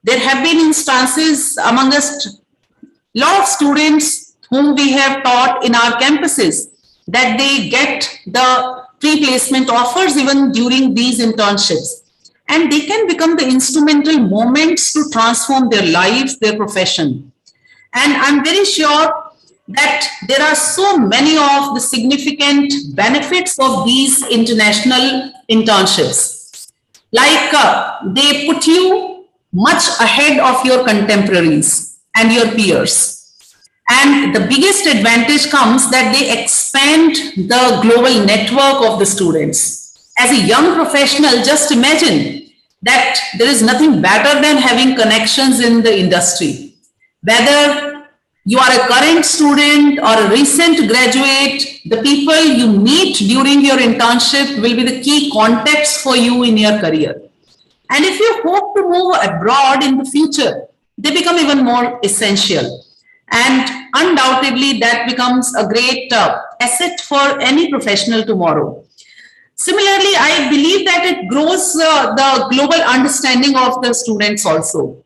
There have been instances among us, a lot of students whom we have taught in our campuses, that they get the pre-placement offers even during these internships. And they can become the instrumental moments to transform their lives, their profession. And I'm very sure that there are so many of the significant benefits of these international internships. Like they put you much ahead of your contemporaries and your peers. And the biggest advantage comes that they expand the global network of the students. As a young professional, just imagine that there is nothing better than having connections in the industry. Whether you are a current student or a recent graduate, the people you meet during your internship will be the key contacts for you in your career. And if you hope to move abroad in the future, they become even more essential. And undoubtedly, that becomes a great asset for any professional tomorrow. Similarly, I believe that it grows the global understanding of the students also.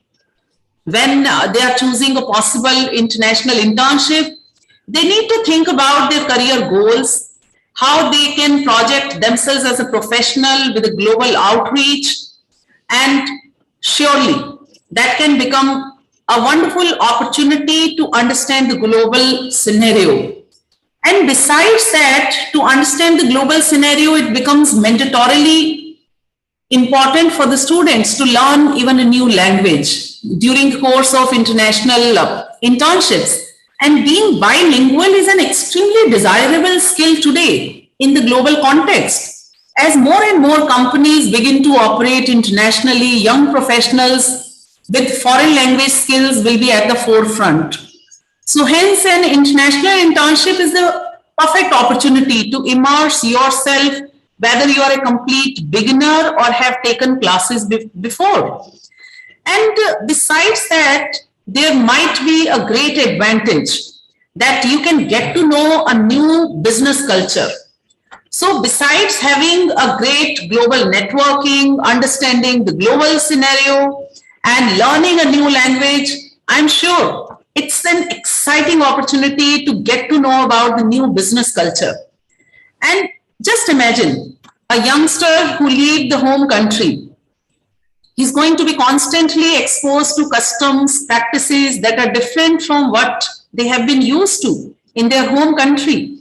When they are choosing a possible international internship, they need to think about their career goals how they can project themselves as a professional with a global outreach, and surely that can become a wonderful opportunity to understand the global scenario. And besides that, to understand the global scenario, it becomes mandatorily important for the students to learn even a new language during the course of international internships. And being bilingual is an extremely desirable skill today in the global context. As more and more companies begin to operate internationally, young professionals with foreign language skills will be at the forefront. So hence an international internship is the perfect opportunity to immerse yourself, whether you are a complete beginner or have taken classes before. And besides that, there might be a great advantage that you can get to know a new business culture. So besides having a great global networking, understanding the global scenario, and learning a new language, I'm sure it's an exciting opportunity to get to know about the new business culture. And just imagine a youngster who leaves the home country. He's going to be constantly exposed to customs, practices that are different from what they have been used to in their home country.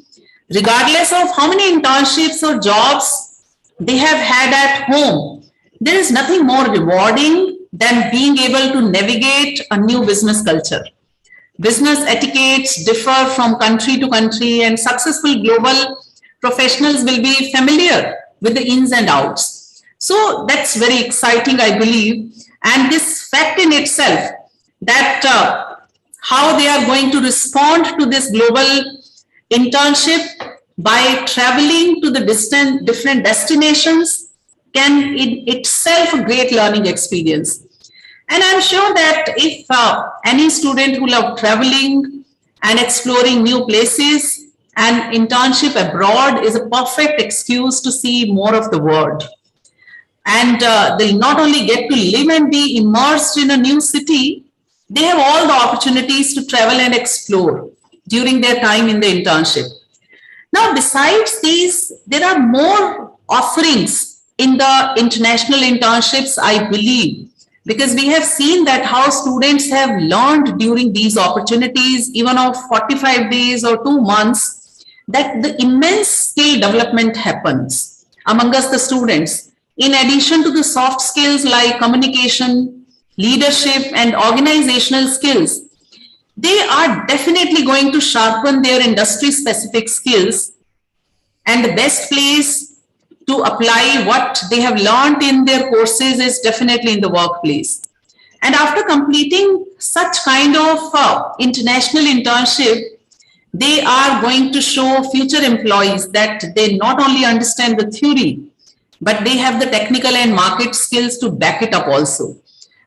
Regardless of how many internships or jobs they have had at home, there is nothing more rewarding than being able to navigate a new business culture. Business etiquettes differ from country to country, and successful global professionals will be familiar with the ins and outs. So that's very exciting, I believe. And this fact in itself, that how they are going to respond to this global internship by traveling to the different destinations, can in itself a great learning experience. And I'm sure that if any student who loves traveling and exploring new places, an internship abroad is a perfect excuse to see more of the world. And they'll not only get to live and be immersed in a new city, they have all the opportunities to travel and explore during their time in the internship. Now, besides these, there are more offerings in the international internships, I believe, because we have seen that how students have learned during these opportunities, even of 45 days or 2 months, that the immense skill development happens among us, the students. In addition to the soft skills like communication, leadership, and organizational skills, they are definitely going to sharpen their industry-specific skills, and the best place to apply what they have learned in their courses is definitely in the workplace. And after completing such kind of international internship, they are going to show future employees that they not only understand the theory, but they have the technical and market skills to back it up also.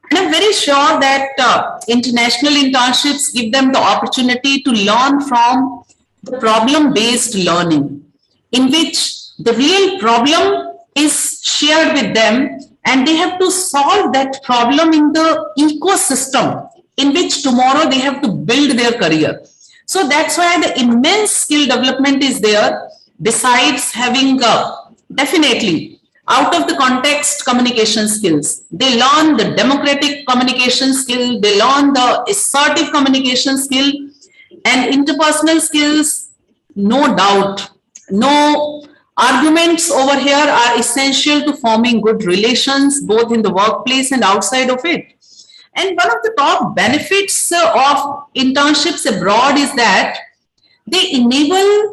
And I'm very sure that international internships give them the opportunity to learn from the problem-based learning, in which the real problem is shared with them, and they have to solve that problem in the ecosystem in which tomorrow they have to build their career. So that's why the immense skill development is there, besides having definitely out of the context communication skills. They learn the democratic communication skill, they learn the assertive communication skill, and interpersonal skills, no doubt. No arguments over here are essential to forming good relations, both in the workplace and outside of it. And one of the top benefits of internships abroad is that they enable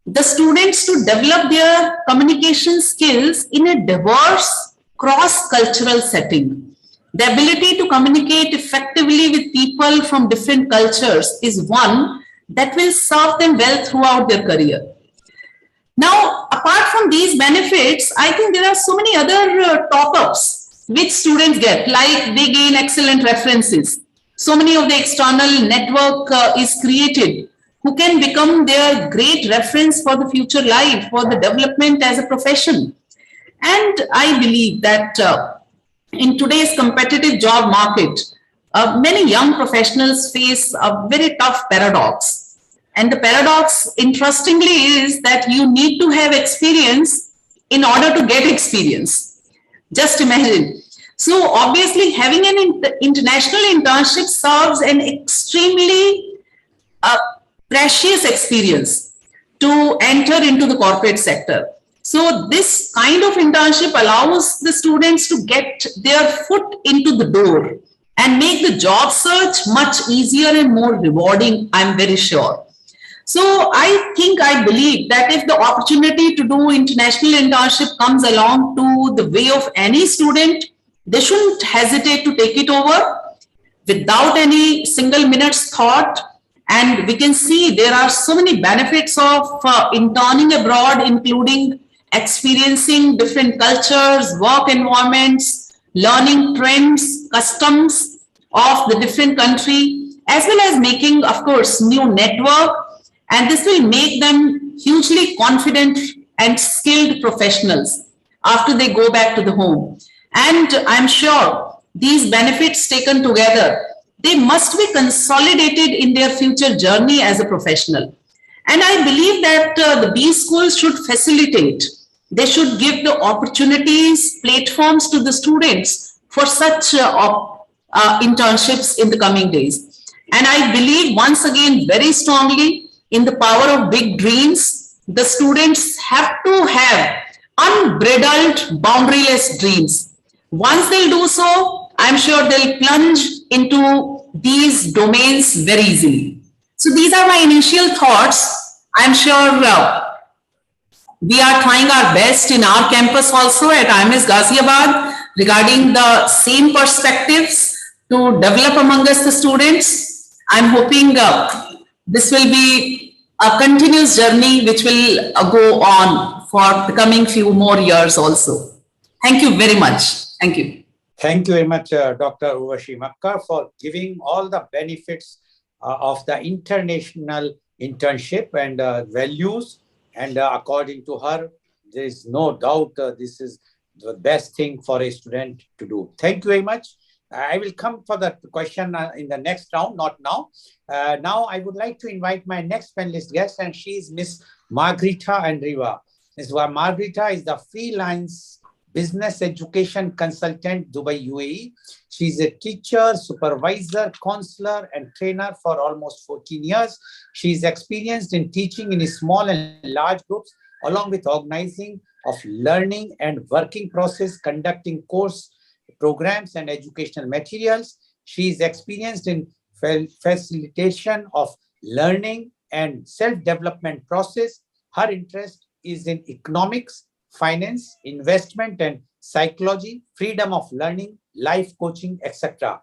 the students to develop their communication skills in a diverse cross-cultural setting. The ability to communicate effectively with people from different cultures is one that will serve them well throughout their career. Now, apart from these benefits, I think there are so many other top-ups which students get, like they gain excellent references. So many of the external network is created who can become their great reference for the future life, for the development as a profession. And I believe that in today's competitive job market, many young professionals face a very tough paradox. And the paradox, interestingly, is that you need to have experience in order to get experience. Just imagine. So obviously, having an international internship serves an extremely precious experience to enter into the corporate sector. So this kind of internship allows the students to get their foot into the door and make the job search much easier and more rewarding, I'm very sure. So I believe that if the opportunity to do international internship comes along to the way of any student, they shouldn't hesitate to take it over without any single minute's thought. And we can see there are so many benefits of interning abroad, including experiencing different cultures, work environments, learning trends, customs of the different country, as well as making, of course, new network. And this will make them hugely confident and skilled professionals after they go back to the home. And I'm sure these benefits taken together, they must be consolidated in their future journey as a professional. And I believe that the B schools should facilitate. They should give the opportunities, platforms to the students for such internships in the coming days. And I believe once again very strongly in the power of big dreams. The students have to have unbridled, boundaryless dreams. Once they'll do so, I'm sure they'll plunge into these domains very easily. So these are my initial thoughts. I'm sure we are trying our best in our campus also at IMS Ghaziabad regarding the same perspectives to develop among us the students. I'm hoping this will be a continuous journey which will go on for the coming few more years also. Thank you very much. Thank you. Thank you very much, Dr. Urvashi Makkar, for giving all the benefits of the international internship and values. And according to her, there is no doubt this is the best thing for a student to do. Thank you very much. I will come for the question in the next round, not now. Now, I would like to invite my next panelist guest, and she is Miss Margarita Andriva. Ms. Margarita is the freelance business education consultant, Dubai, UAE. She is a teacher, supervisor, counselor, and trainer for almost 14 years. She is experienced in teaching in small and large groups, along with organizing of learning and working process, conducting course programs and educational materials. She is experienced in facilitation of learning and self-development process. Her interest is in economics, finance, investment and psychology, freedom of learning, life coaching, etc.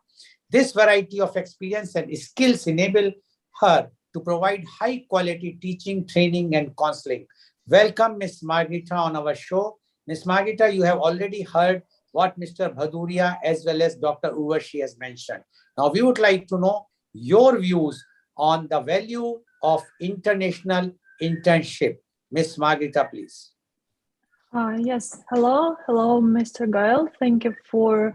This variety of experience and skills enable her to provide high quality teaching, training and counseling. Welcome, Ms. Margarita, on our show. Ms. Margarita, you have already heard what Mr. Bhaduria as well as Dr. Urvashi has mentioned. Now, we would like to know your views on the value of international internship. Ms. Margarita, please. Yes, hello, Mr. Goel. Thank you for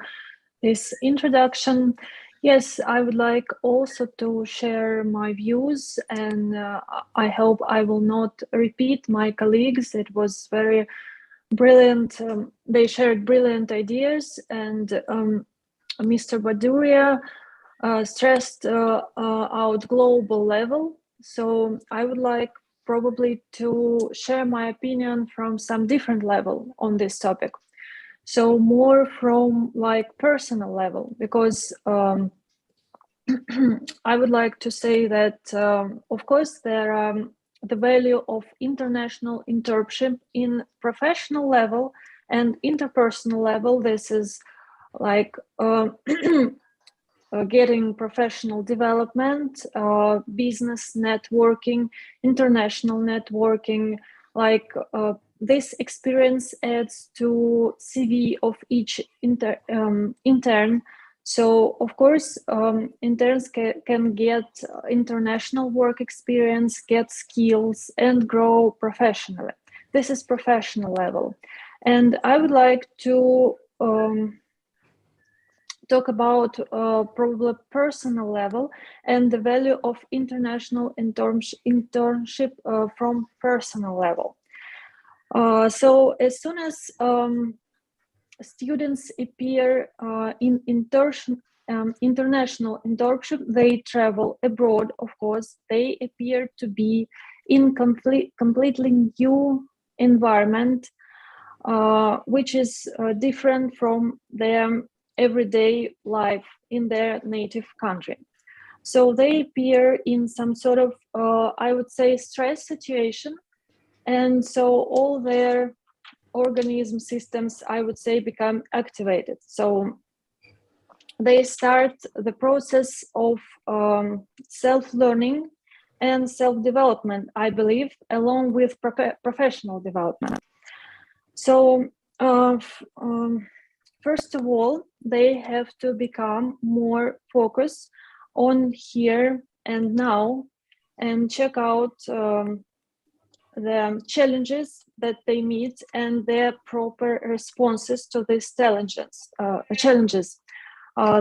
this introduction. Yes, I would like also to share my views, and I hope I will not repeat my colleagues. It was very brilliant. They shared brilliant ideas, and Mr. Baduria stressed out global level. So I would like probably to share my opinion from some different level on this topic. So more from like personal level, because I would like to say that, of course, there are the value of international internship in professional level and interpersonal level. This is like getting professional development, business networking, international networking, like this experience adds to CV of each intern. So, of course, interns can get international work experience, get skills, and grow professionally. This is professional level. And I would like to talk about probably personal level and the value of international internship from personal level. So as soon as students appear in international internship, they travel abroad, of course, they appear to be in completely new environment, which is different from their everyday life in their native country. So they appear in some sort of, I would say, stress situation. And so all their organism systems, I would say, become activated. So they start the process of self-learning and self-development, I believe, along with professional development. So first of all, they have to become more focused on here and now and check out the challenges that they meet and their proper responses to these challenges.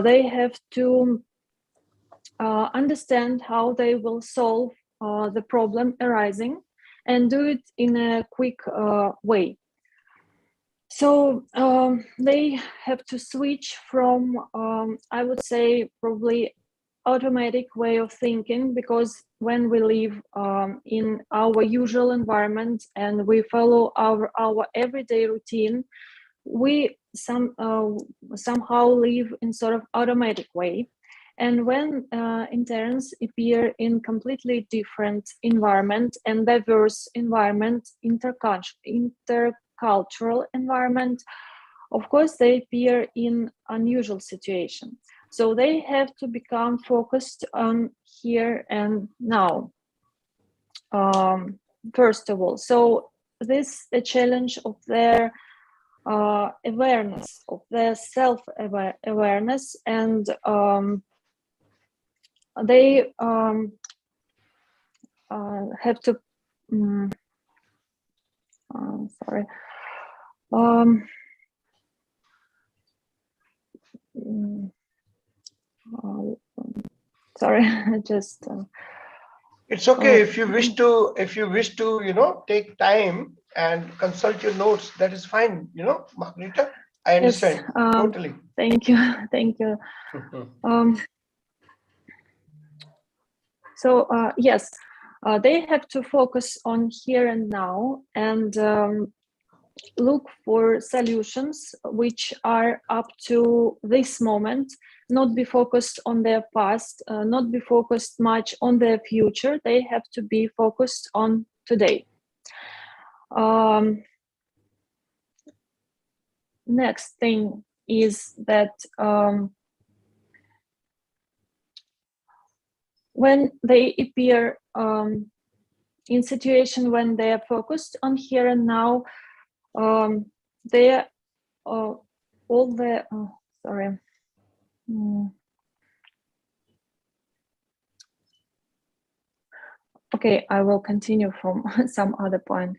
They have to understand how they will solve the problem arising and do it in a quick way. So they have to switch from, I would say, probably automatic way of thinking, because when we live in our usual environment and we follow our everyday routine, we somehow live in sort of automatic way. And when interns appear in completely different environment and diverse environment, intercultural environment, of course, they appear in unusual situation. So they have to become focused on here and now, first of all. So this is a challenge of their awareness, of their self-awareness, and they have to, sorry, sorry, just it's okay if you wish to, you know, take time and consult your notes, that is fine, you know, Margarita. I understand. Yes, totally. Thank you. So yes, they have to focus on here and now and look for solutions which are up to this moment, not be focused on their past, not be focused much on their future. They have to be focused on today. Next thing is that when they appear in situation when they are focused on here and now, they all the sorry. Okay, I will continue from some other point.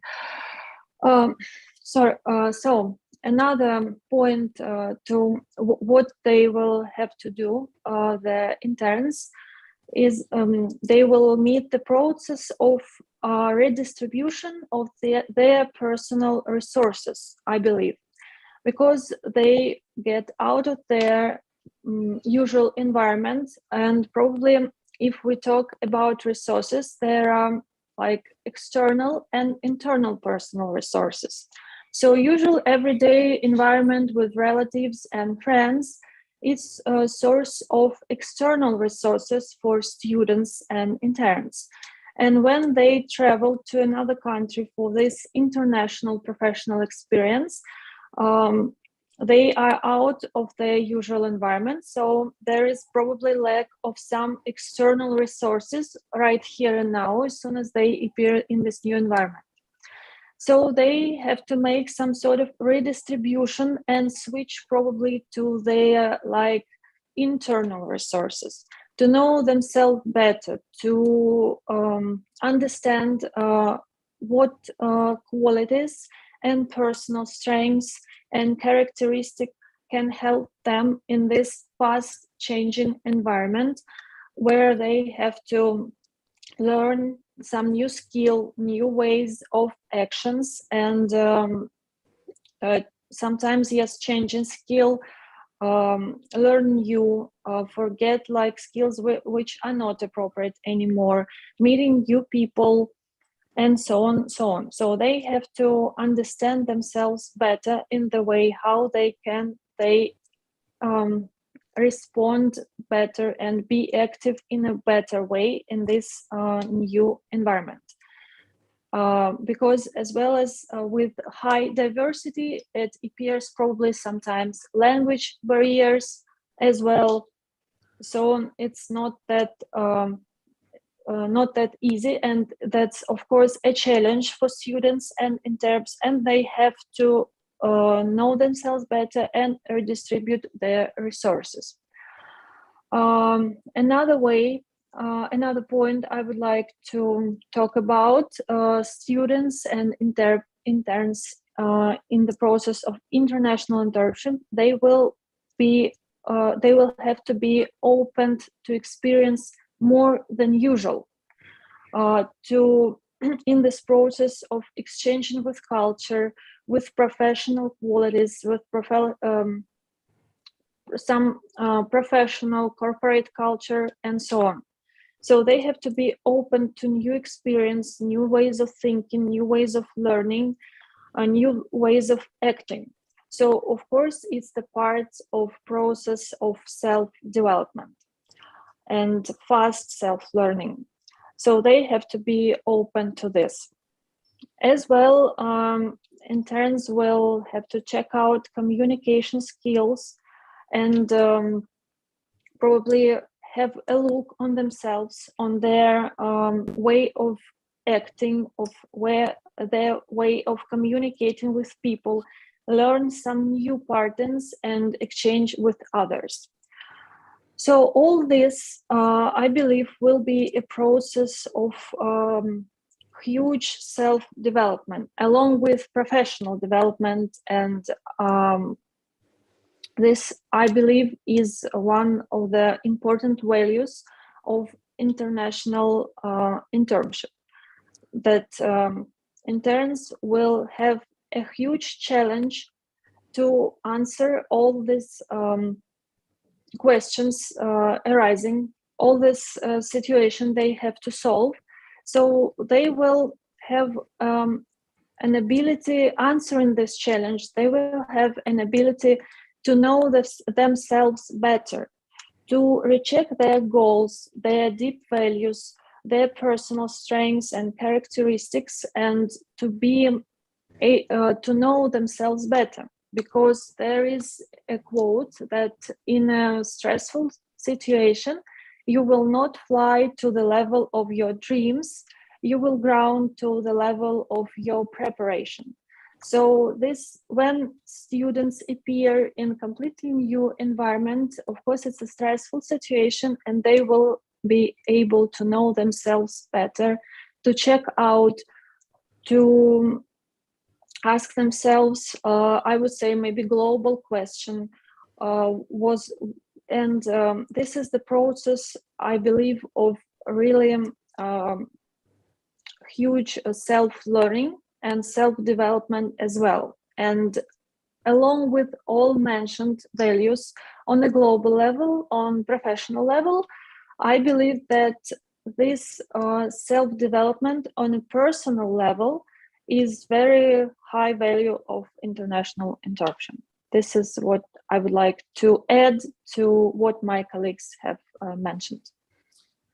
So another point to what they will have to do, the interns, is they will meet the process of redistribution of their personal resources, I believe, because they get out of their usual environment. And probably if we talk about resources, there are like external and internal personal resources. So usual everyday environment with relatives and friends, it's a source of external resources for students and interns. And when they travel to another country for this international professional experience, they are out of their usual environment. So there is probably lack of some external resources right here and now as soon as they appear in this new environment. So they have to make some sort of redistribution and switch probably to their like internal resources, to know themselves better, to understand what qualities and personal strengths and characteristics can help them in this fast changing environment where they have to learn some new skill, new ways of actions, and sometimes, yes, changing skill, learn new, forget like skills which are not appropriate anymore, meeting new people, and so on, so on. So they have to understand themselves better in the way how they respond better and be active in a better way in this new environment. Because as well as with high diversity, it appears probably sometimes language barriers as well. So it's not that easy, and that's of course a challenge for students and interns, and they have to know themselves better and redistribute their resources. Another point I would like to talk about students and interns in the process of international internship. They will have to be open to experience more than usual in this process of exchanging with culture, with professional qualities, with some professional corporate culture, and so on. So they have to be open to new experience, new ways of thinking, new ways of learning, new ways of acting. So of course, it's the part of process of self-development and fast self-learning. So they have to be open to this. As well, interns will have to check out communication skills and probably have a look on themselves, on their way of acting, of their way of communicating with people, learn some new patterns and exchange with others. So all this, I believe, will be a process of huge self-development along with professional development, and this, I believe, is one of the important values of international internship, that interns will have a huge challenge to answer all these questions arising, all this situation they have to solve. So they will have an ability answering this challenge. They will have an ability to know themselves better, to recheck their goals, their deep values, their personal strengths and characteristics, and to know themselves better. Because there is a quote that in a stressful situation, you will not fly to the level of your dreams, you will ground to the level of your preparation. So this, when students appear in a completely new environment, of course it's a stressful situation, and they will be able to know themselves better, to check out, to ask themselves, I would say maybe global question this is the process, I believe, of really huge self-learning and self-development as well. And along with all mentioned values on a global level, on professional level, I believe that this self-development on a personal level is very high value of international internship. This is what I would like to add to what my colleagues have mentioned.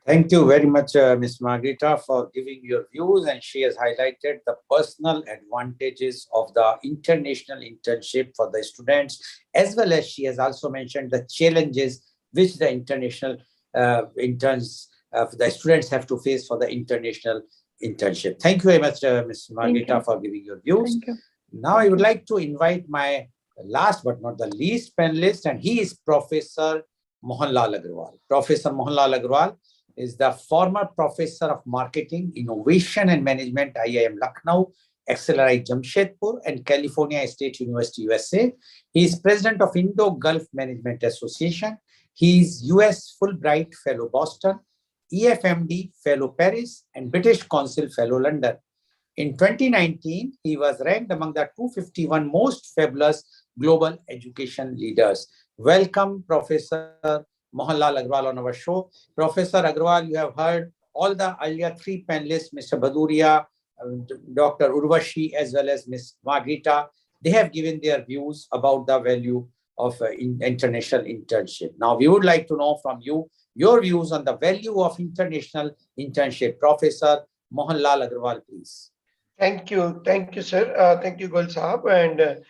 Thank you very much, Ms. Margarita, for giving your views, and she has highlighted the personal advantages of the international internship for the students, as well as she has also mentioned the challenges which the international interns, the students have to face for the international internship. Thank you very much, Ms. Margarita, for giving your views. Thank you. Now I would like to invite my last but not the least panelist, and he is Professor Mohanlal Agarwal. Professor Mohanlal Agarwal is the former Professor of Marketing, Innovation and Management, IIM Lucknow, XLRI Jamshedpur and California State University, USA. He is president of Indo-Gulf Management Association. He is US Fulbright Fellow Boston, EFMD Fellow Paris, and British Council Fellow London. In 2019, he was ranked among the 251 most fabulous global education leaders. Welcome, Professor Mohanlal Agrawal on our show. Professor Agrawal, you have heard all the earlier three panelists, Mr. Baduria, Dr. Urvashi, as well as Ms. Margarita. They have given their views about the value of international internship. Now, we would like to know from you your views on the value of international internship. Professor Mohanlal Agrawal, please. Thank you, sir. Thank you, Goel Sahab, and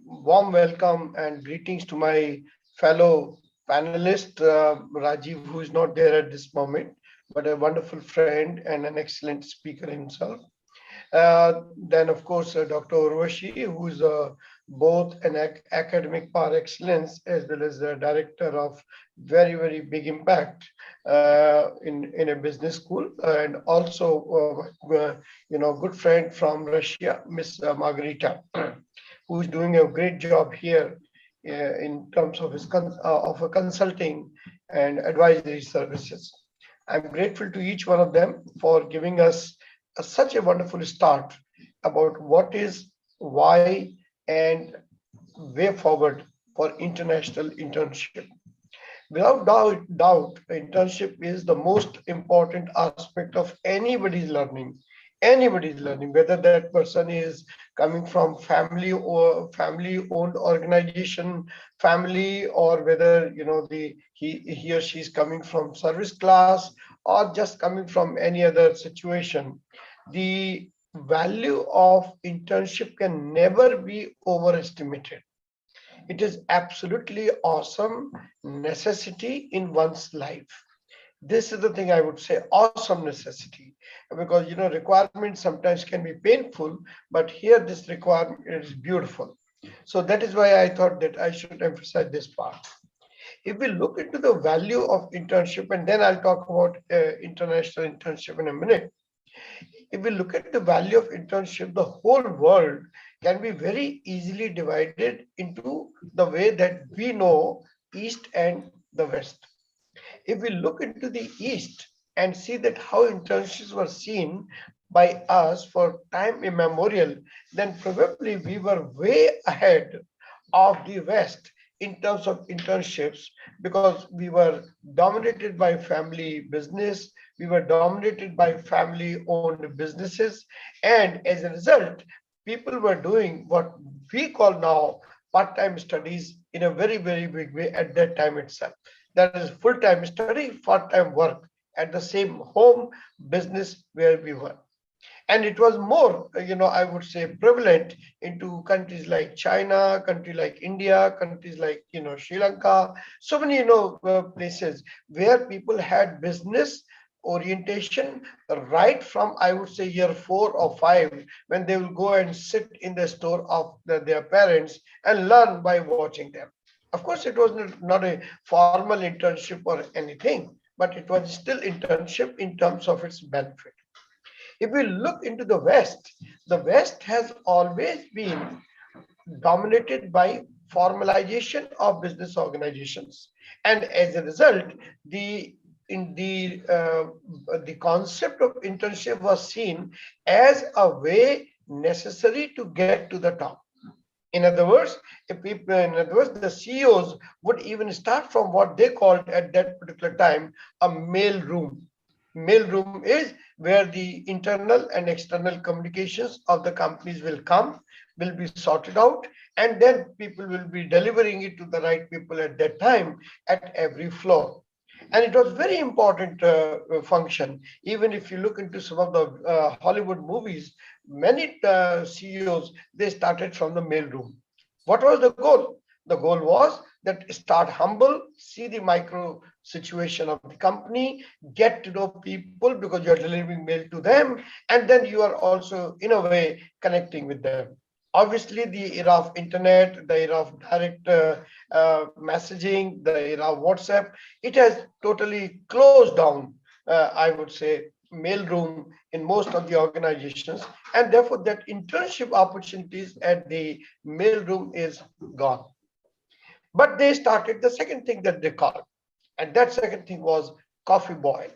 warm welcome and greetings to my fellow panelist, Rajiv, who is not there at this moment, but a wonderful friend and an excellent speaker himself. Then, of course, Dr. Urvashi, who is both an academic par excellence as well as the director of very, very big impact in a business school, and also, good friend from Russia, Miss Margarita, who is doing a great job here in terms of his consulting and advisory services. I'm grateful to each one of them for giving us such a wonderful start about what is, why, and way forward for international internship. Without doubt, internship is the most important aspect of anybody's learning. Anybody's learning, whether that person is coming from family or family-owned organization, family, or whether he or she is coming from service class, or just coming from any other situation. The value of internship can never be overestimated. It is absolutely awesome necessity in one's life. This is the thing I would say, awesome necessity, because requirements sometimes can be painful, but here this requirement is beautiful. So that is why I thought that I should emphasize this part. If we look into the value of internship, and then I'll talk about international internship in a minute. If we look at the value of internship, the whole world can be very easily divided into the way that we know East and the West. If we look into the East and see that how internships were seen by us for time immemorial, then probably we were way ahead of the West in terms of internships, because we were dominated by family business, we were dominated by family-owned businesses, and as a result, people were doing what we call now part-time studies in a very, very big way at that time itself. That is full-time study, part-time work at the same home business where we were. And it was more, I would say, prevalent into countries like China, country like India, countries like, Sri Lanka, so many, places where people had business orientation right from, I would say, year 4 or 5, when they will go and sit in the store of their parents and learn by watching them. Of course, it was not a formal internship or anything, but it was still internship in terms of its benefit. If we look into the West has always been dominated by formalization of business organizations, and as a result, the concept of internship was seen as a way necessary to get to the top. In other words, the CEOs would even start from what they called at that particular time a mail room. Mail room is where the internal and external communications of the companies will be sorted out, and then people will be delivering it to the right people at that time at every floor. And it was very important function. Even if you look into some of the Hollywood movies, many CEOs, they started from the mail room. What was the goal? The goal was that start humble, see the micro situation of the company, get to know people because you're delivering mail to them, and then you are also, in a way, connecting with them. Obviously, the era of internet, the era of direct messaging, the era of WhatsApp, it has totally closed down, I would say, mailroom in most of the organizations, and therefore that internship opportunities at the mailroom is gone. But they started the second thing that they called, and that second thing was coffee boy.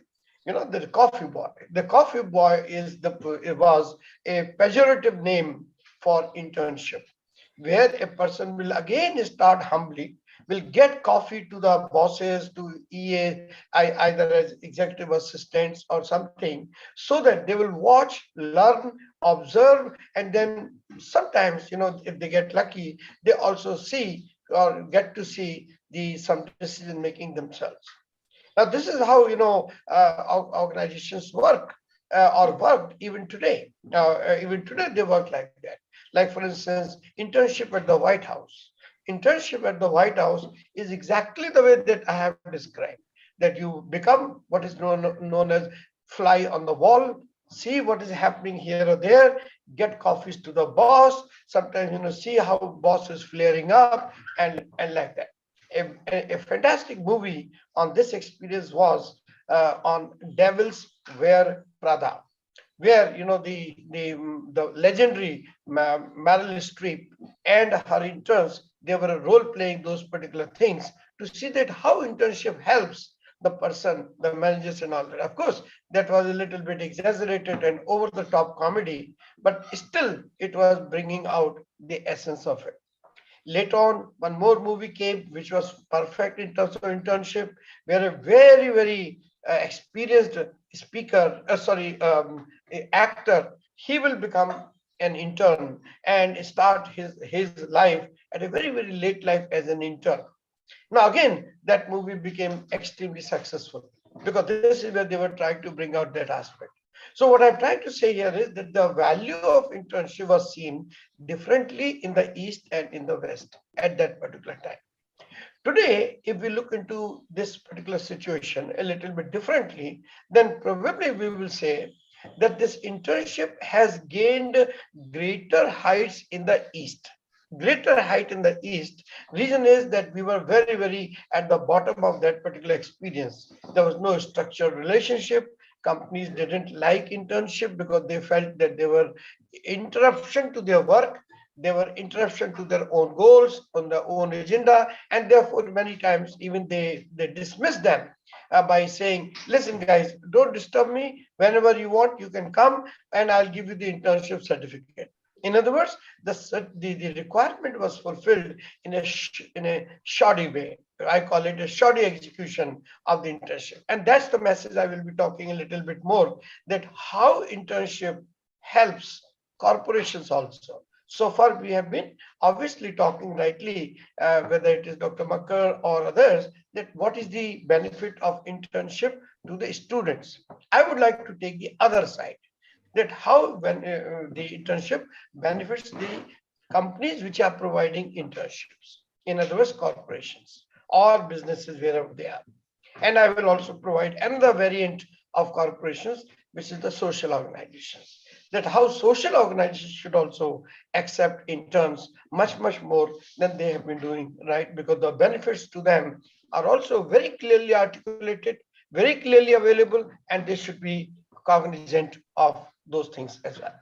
The coffee boy. The coffee boy it was a pejorative name for internship, where a person will again start humbly, will get coffee to the bosses, to either as executive assistants or something, so that they will watch, learn, observe, and then sometimes, if they get lucky, they also see or get to see some decision making themselves. Now, this is how organizations work or worked even today. Even today, they work like that. Like, for instance, internship at the White House. Internship at the White House is exactly the way that I have described. That you become what is known as fly on the wall, see what is happening here or there, get coffees to the boss. Sometimes see how boss is flaring up and like that. A fantastic movie on this experience was on Devils Wear Prada, where the legendary Meryl Streep and her interns, they were role playing those particular things to see that how internship helps the person, the managers, and all that. Of course, that was a little bit exaggerated and over the top comedy, but still it was bringing out the essence of it. Later on, one more movie came, which was perfect in terms of internship, where a very, very experienced speaker, actor, he will become an intern and start his life at a very, very late life as an intern. Now, again, that movie became extremely successful because this is where they were trying to bring out that aspect. So what I'm trying to say here is that the value of internship was seen differently in the East and in the West at that particular time. Today, if we look into this particular situation a little bit differently, then probably we will say that this internship has gained greater heights in the East. Greater height in the East. Reason is that we were very, very at the bottom of that particular experience. There was no structured relationship. Companies didn't like internship because they felt that they were interruption to their work. They were interruption to their own goals, on their own agenda, and therefore many times even they dismiss them by saying, listen guys, don't disturb me. Whenever you want, you can come and I'll give you the internship certificate. In other words, the requirement was fulfilled in a shoddy way. I call it a shoddy execution of the internship. And that's the message I will be talking a little bit more, that how internship helps corporations also. So far, we have been obviously talking rightly, whether it is Dr. Makkar or others, that what is the benefit of internship to the students. I would like to take the other side, that how when the internship benefits the companies which are providing internships, in other words, corporations or businesses wherever they are. And I will also provide another variant of corporations, which is the social organizations, that how social organizations should also accept interns much, much more than they have been doing, right? Because the benefits to them are also very clearly articulated, very clearly available, and they should be cognizant of those things as well.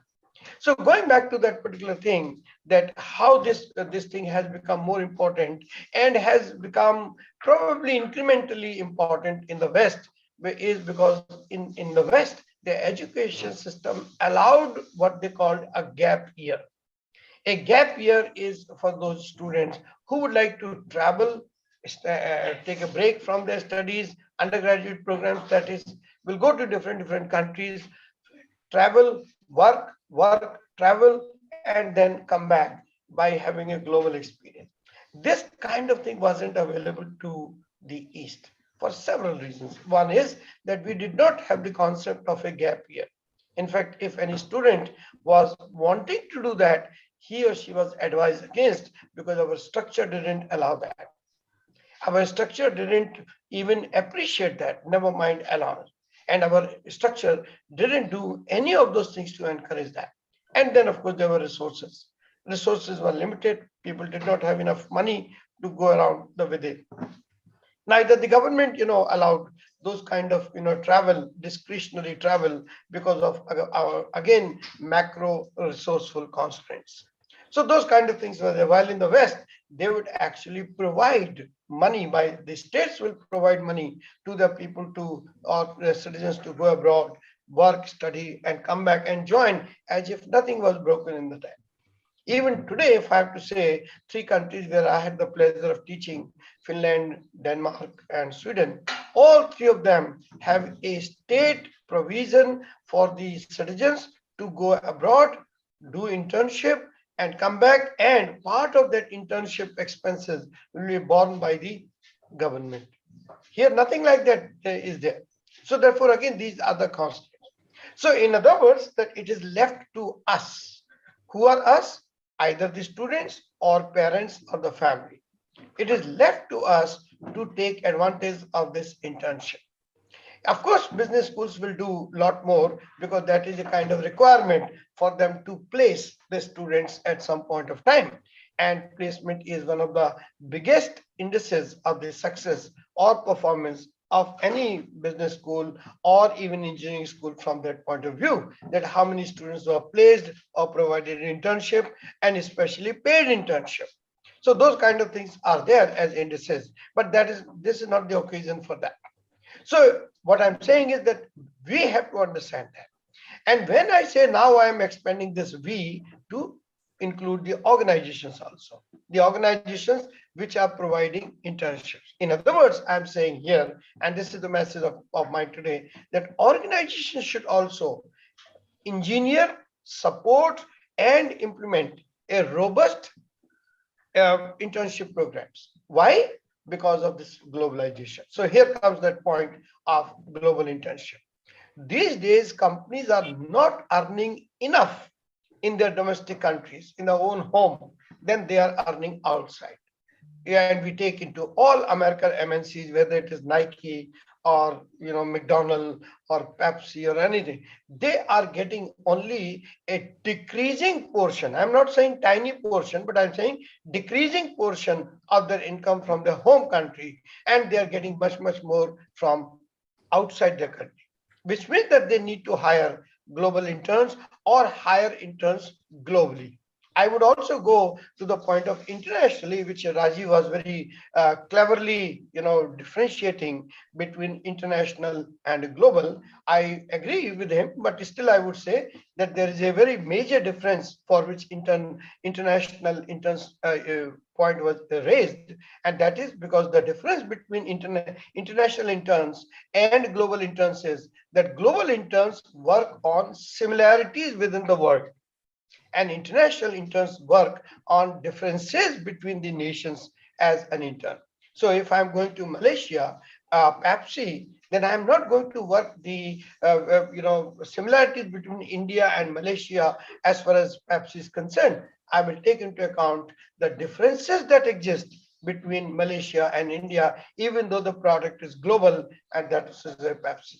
So going back to that particular thing, that how this thing has become more important and has become probably incrementally important in the West, is because in the West, the education system allowed what they called a gap year. A gap year is for those students who would like to travel, take a break from their studies, undergraduate programs, that is, will go to different countries, travel, work, travel, and then come back by having a global experience. This kind of thing wasn't available to the East for several reasons. One is that we did not have the concept of a gap year. In fact, if any student was wanting to do that, he or she was advised against, because our structure didn't allow that. Our structure didn't even appreciate that, never mind allow. And our structure didn't do any of those things to encourage that. And then, of course, there were resources. Resources were limited. People did not have enough money to go around the way they. Neither the government, allowed those kind of travel, discretionary travel, because of our again macro resourceful constraints. So those kind of things were there. While in the West, they would actually provide money, by the states will provide money to the people to, or the citizens, to go abroad, work, study, and come back and join as if nothing was broken in the time. Even today, if I have to say, three countries where I had the pleasure of teaching, Finland, Denmark, and Sweden, all three of them have a state provision for the citizens to go abroad, do internship, and come back, and part of that internship expenses will be borne by the government. Here, nothing like that is there. So therefore, again, these are the constants. So in other words, that it is left to us. Who are us? Either the students or parents or the family. It is left to us to take advantage of this internship. Of course, business schools will do a lot more, because that is a kind of requirement for them to place the students at some point of time. And placement is one of the biggest indices of the success or performance of any business school or even engineering school, from that point of view, that how many students were placed or provided internship, and especially paid internship. So those kind of things are there as indices, but this is not the occasion for that. So what I'm saying is that we have to understand that. And when I say now I am expanding this we to include the organizations also, the organizations which are providing internships. In other words, I'm saying here, and this is the message of mine today, that organizations should also engineer, support, and implement a robust internship programs. Why? Because of this globalization. So here comes that point of global internship. These days, companies are not earning enough in their domestic countries, in their own home, than they are earning outside. And we take into all American MNCs, whether it is Nike or McDonald's or Pepsi or anything, they are getting only a decreasing portion. I'm not saying tiny portion, but I'm saying decreasing portion of their income from their home country, and they are getting much, much more from outside their country, which means that they need to hire global interns or hire interns globally. I would also go to the point of internationally, which Rajiv was very cleverly, differentiating between international and global. I agree with him, but still I would say that there is a very major difference for which international interns point was raised, and that is because the difference between international interns and global interns is that global interns work on similarities within the world, and international interns work on differences between the nations as an intern. So if I'm going to Malaysia, Pepsi, then I'm not going to work the similarities between India and Malaysia as far as Pepsi is concerned. I will take into account the differences that exist between Malaysia and India, even though the product is global, and that is a Pepsi.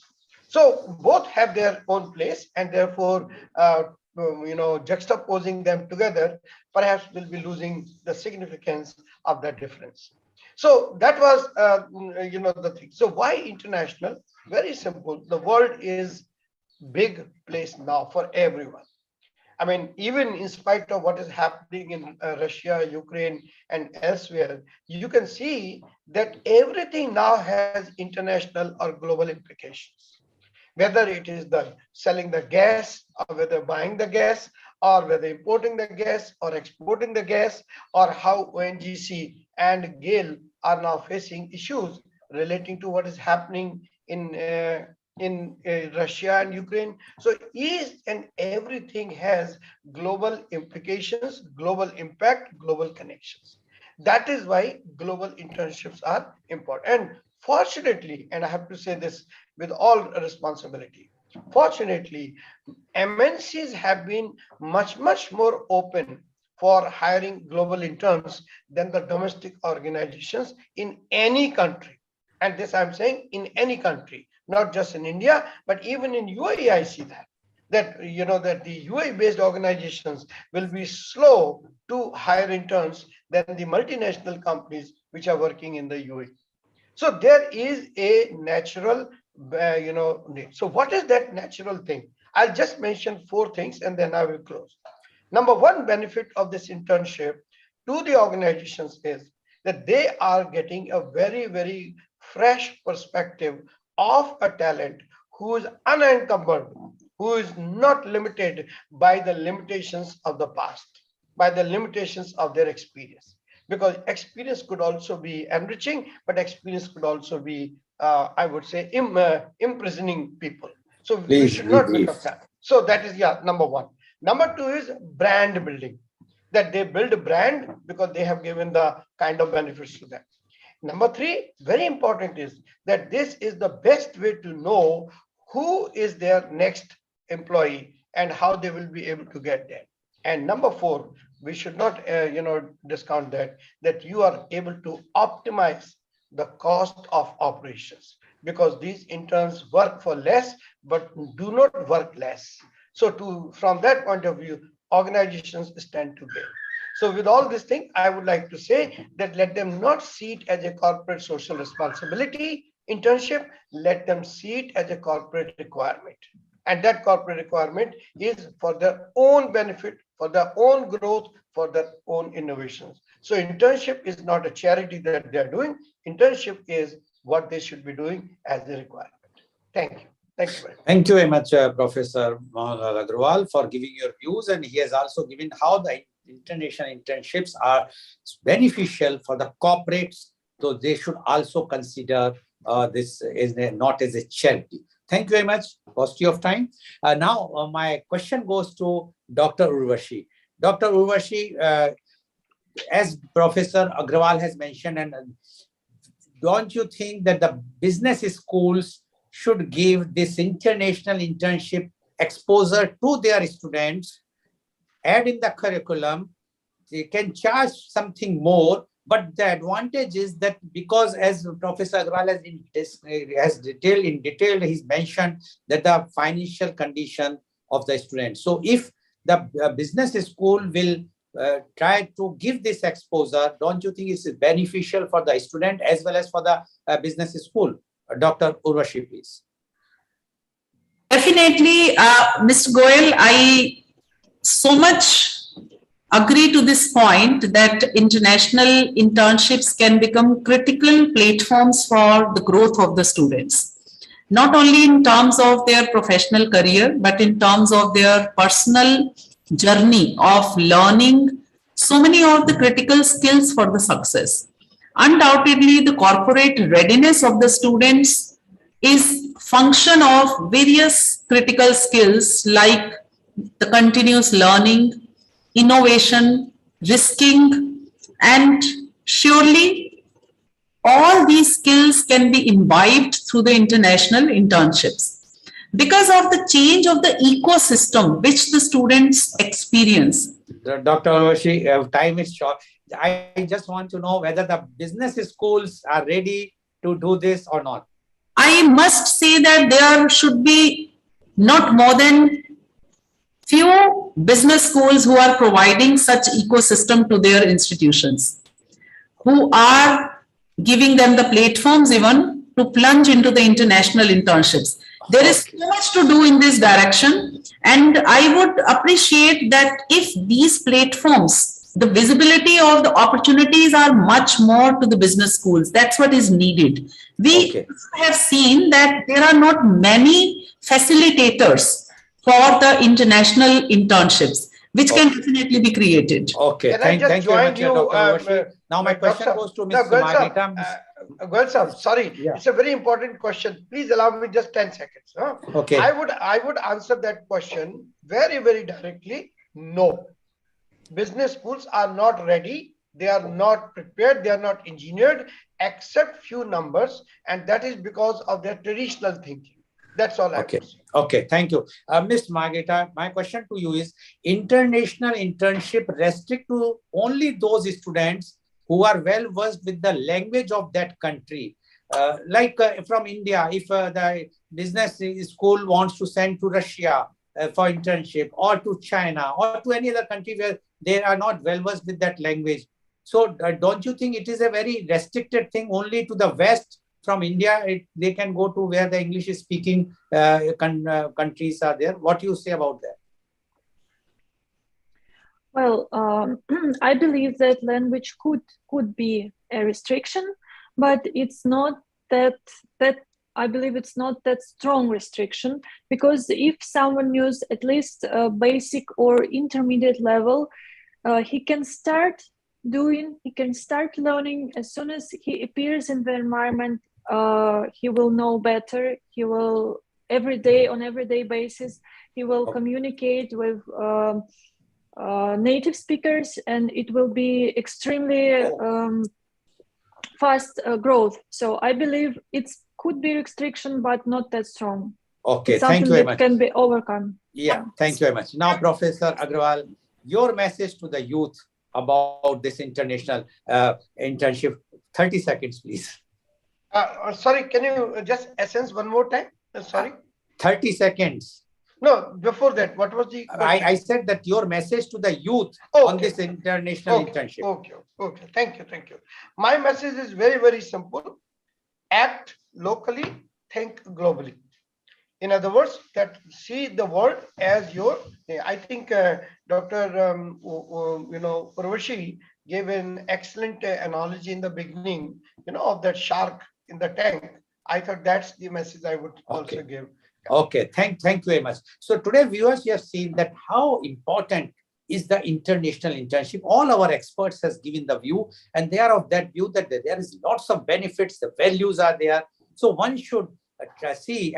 So both have their own place, and therefore, juxtaposing them together, perhaps we'll be losing the significance of that difference. So that was, the thing. So why international? Very simple. The world is big place now for everyone. I mean, even in spite of what is happening in Russia, Ukraine, and elsewhere, you can see that everything now has international or global implications. Whether it is the selling the gas, or whether buying the gas, or whether importing the gas or exporting the gas, or how ONGC and Goel are now facing issues relating to what is happening in Russia and Ukraine. So each and everything has global implications, global impact, global connections. That is why global internships are important. And fortunately, and I have to say this with all responsibility, fortunately, MNCs have been much, much more open for hiring global interns than the domestic organizations in any country. And this I'm saying in any country, not just in India, but even in UAE, I see that the UAE based organizations will be slow to hire interns than the multinational companies which are working in the UAE. So there is a natural, need. So what is that natural thing? I'll just mention four things and then I will close. Number one benefit of this internship to the organizations is that they are getting a very, very fresh perspective of a talent who is unencumbered, who is not limited by the limitations of the past, by the limitations of their experience. Because experience could also be enriching, but experience could also be, I would say, imprisoning people. So we Please should be not become brief. that. So that is, yeah, number one. Number two is brand building, that they build a brand because they have given the kind of benefits to them. Number three, very important, is that this is the best way to know who is their next employee and how they will be able to get there. And number four, we should not, discount that you are able to optimize the cost of operations, because these interns work for less, but do not work less. So from that point of view, organizations stand to gain. So with all this thing, I would like to say that let them not see it as a corporate social responsibility internship, let them see it as a corporate requirement. And that corporate requirement is for their own benefit, for their own growth, for their own innovations. So internship is not a charity that they're doing. Internship is what they should be doing as a requirement. Thank you. Thank you very much. Thank you very much, Professor Mohan Agrawal, for giving your views. And he has also given how the international internships are beneficial for the corporates. So they should also consider this as not as a charity. Thank you very much. Paucity of time. Now, my question goes to Dr. Urvashi. Dr. Urvashi, as Professor Agrawal has mentioned, and don't you think that the business schools should give this international internship exposure to their students, add in the curriculum? They can charge something more, but the advantage is that because, as Professor Agrawal has detailed, he's mentioned that the financial condition of the students. So if the business school will try to give this exposure, don't you think it's beneficial for the student as well as for the business school? Dr. Urvashi, please. Definitely, Mr. Goel, I so much agree to this point that international internships can become critical platforms for the growth of the students, not only in terms of their professional career, but in terms of their personal journey of learning so many of the critical skills for the success. Undoubtedly, the corporate readiness of the students is function of various critical skills like the continuous learning, innovation, risking, and surely all these skills can be imbibed through the international internships. Because of the change of the ecosystem which the students experience. Dr. Urvashi, time is short. I just want to know whether the business schools are ready to do this or not. I must say that there should be not more than few business schools who are providing such ecosystem to their institutions, who are giving them the platforms even to plunge into the international internships. There is so much to do in this direction, and I would appreciate that if these platforms, the visibility of the opportunities are much more to the business schools. That's what is needed. We have seen that there are not many facilitators for the international internships, which can definitely be created. Okay, thank you very much, Dr. Urvashi. Now my question goes to Ms. Margarita. Goel sir, sorry, it's a very important question. Please allow me just 10 seconds. Huh? Okay. I would answer that question very, very directly. No. Business schools are not ready. They are not prepared. They are not engineered, except few numbers. And that is because of their traditional thinking. That's all I have to say. Okay, thank you. Ms. Margarita, my question to you is, international internship restrict to only those students who are well versed with the language of that country? From India, if the business school wants to send to Russia for internship, or to China, or to any other country where they are not well versed with that language. So don't you think it is a very restricted thing only to the West from India, they can go to where the English is speaking countries are there. What do you say about that? Well, I believe that language could be a restriction, but it's not that I believe it's not that strong restriction, because if someone knows at least a basic or intermediate level, he can start learning as soon as he appears in the environment. He will know better. He will on everyday basis, he will communicate with native speakers, and it will be extremely fast growth. So I believe it could be restriction, but not that strong. Okay, it's thank you very much. Can be overcome. Yeah, thank you very much. Now, Professor Agrawal, your message to the youth about this international internship. 30 seconds, please. Sorry, can you just essence one more time? Sorry. 30 seconds. No, before that, what was the question? I said that your message to the youth on this international internship. Okay. Thank you. My message is very, very simple. Act locally, think globally. In other words, that see the world as your. I think Dr. Urvashi gave an excellent analogy in the beginning, of that shark in the tank. I thought that's the message I would also give. Okay, thank you very much. So today, viewers, you have seen that how important is the international internship. All our experts has given the view, and they are of that view that there is lots of benefits, the values are there. So one should see,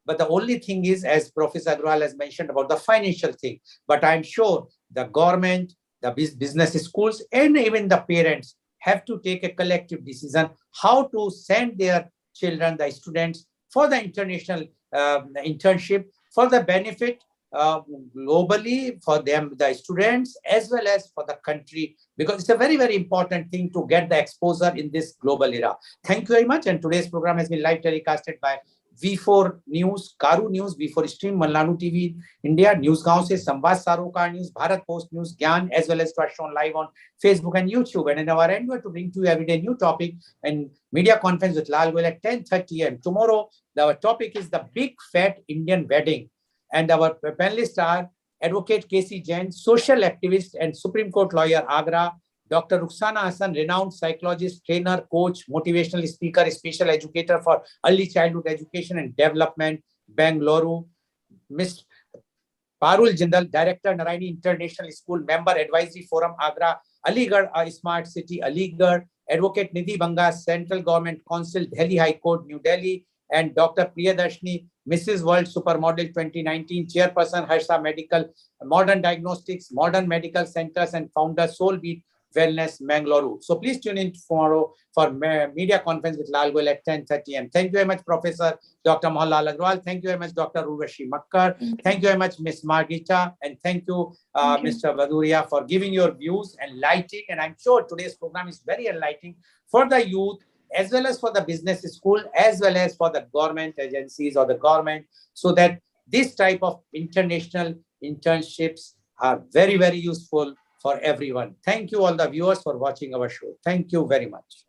but the only thing is, as Professor Agrawal has mentioned about the financial thing, but I'm sure the government, the business schools, and even the parents have to take a collective decision how to send their children, the students, for the international internship, for the benefit globally for them, the students, as well as for the country, because it's a very, very important thing to get the exposure in this global era. Thank you very much. And today's program has been live telecasted by V4 News, Karu News, V4 Stream, Malnadu TV, India, Newsgaon se Samvad Sarokar News, Bharat Post News, Gyan, as well as to shown live on Facebook and YouTube. And in our end, we're to bring to you every day new topic and media conference with Lal Goel at 10:30 a.m. Tomorrow, our topic is the big fat Indian wedding. And our panelists are Advocate K.C. Jain, social activist and Supreme Court lawyer, Agra, Dr. Rukhsana Hassan, renowned psychologist, trainer, coach, motivational speaker, special educator for early childhood education and development, Bangalore. Ms. Parul Jindal, Director, Narayani International School, Member, Advisory Forum, Agra, Aligarh, Smart City, Aligarh, Advocate Nidhi Banga, Central Government Council, Delhi High Court, New Delhi, and Dr. Priyadarshini, Mrs. World Supermodel 2019, Chairperson, Harsha Medical, Modern Diagnostics, Modern Medical Centers, and founder, Soulbeat Wellness, Mangalore. So please tune in tomorrow for media conference with Lal Goel at 10:30 a.m. Thank you very much, Professor Dr. Mohanlal Agrawal. Thank you very much, Dr. Urvashi Makkar. Thank you very much, Ms. Margita. And thank you, Mr. Baduria, for giving your views and lighting. And I'm sure today's program is very enlightening for the youth, as well as for the business school, as well as for the government agencies or the government, so that this type of international internships are very, very useful for everyone. Thank you all the viewers for watching our show. Thank you very much.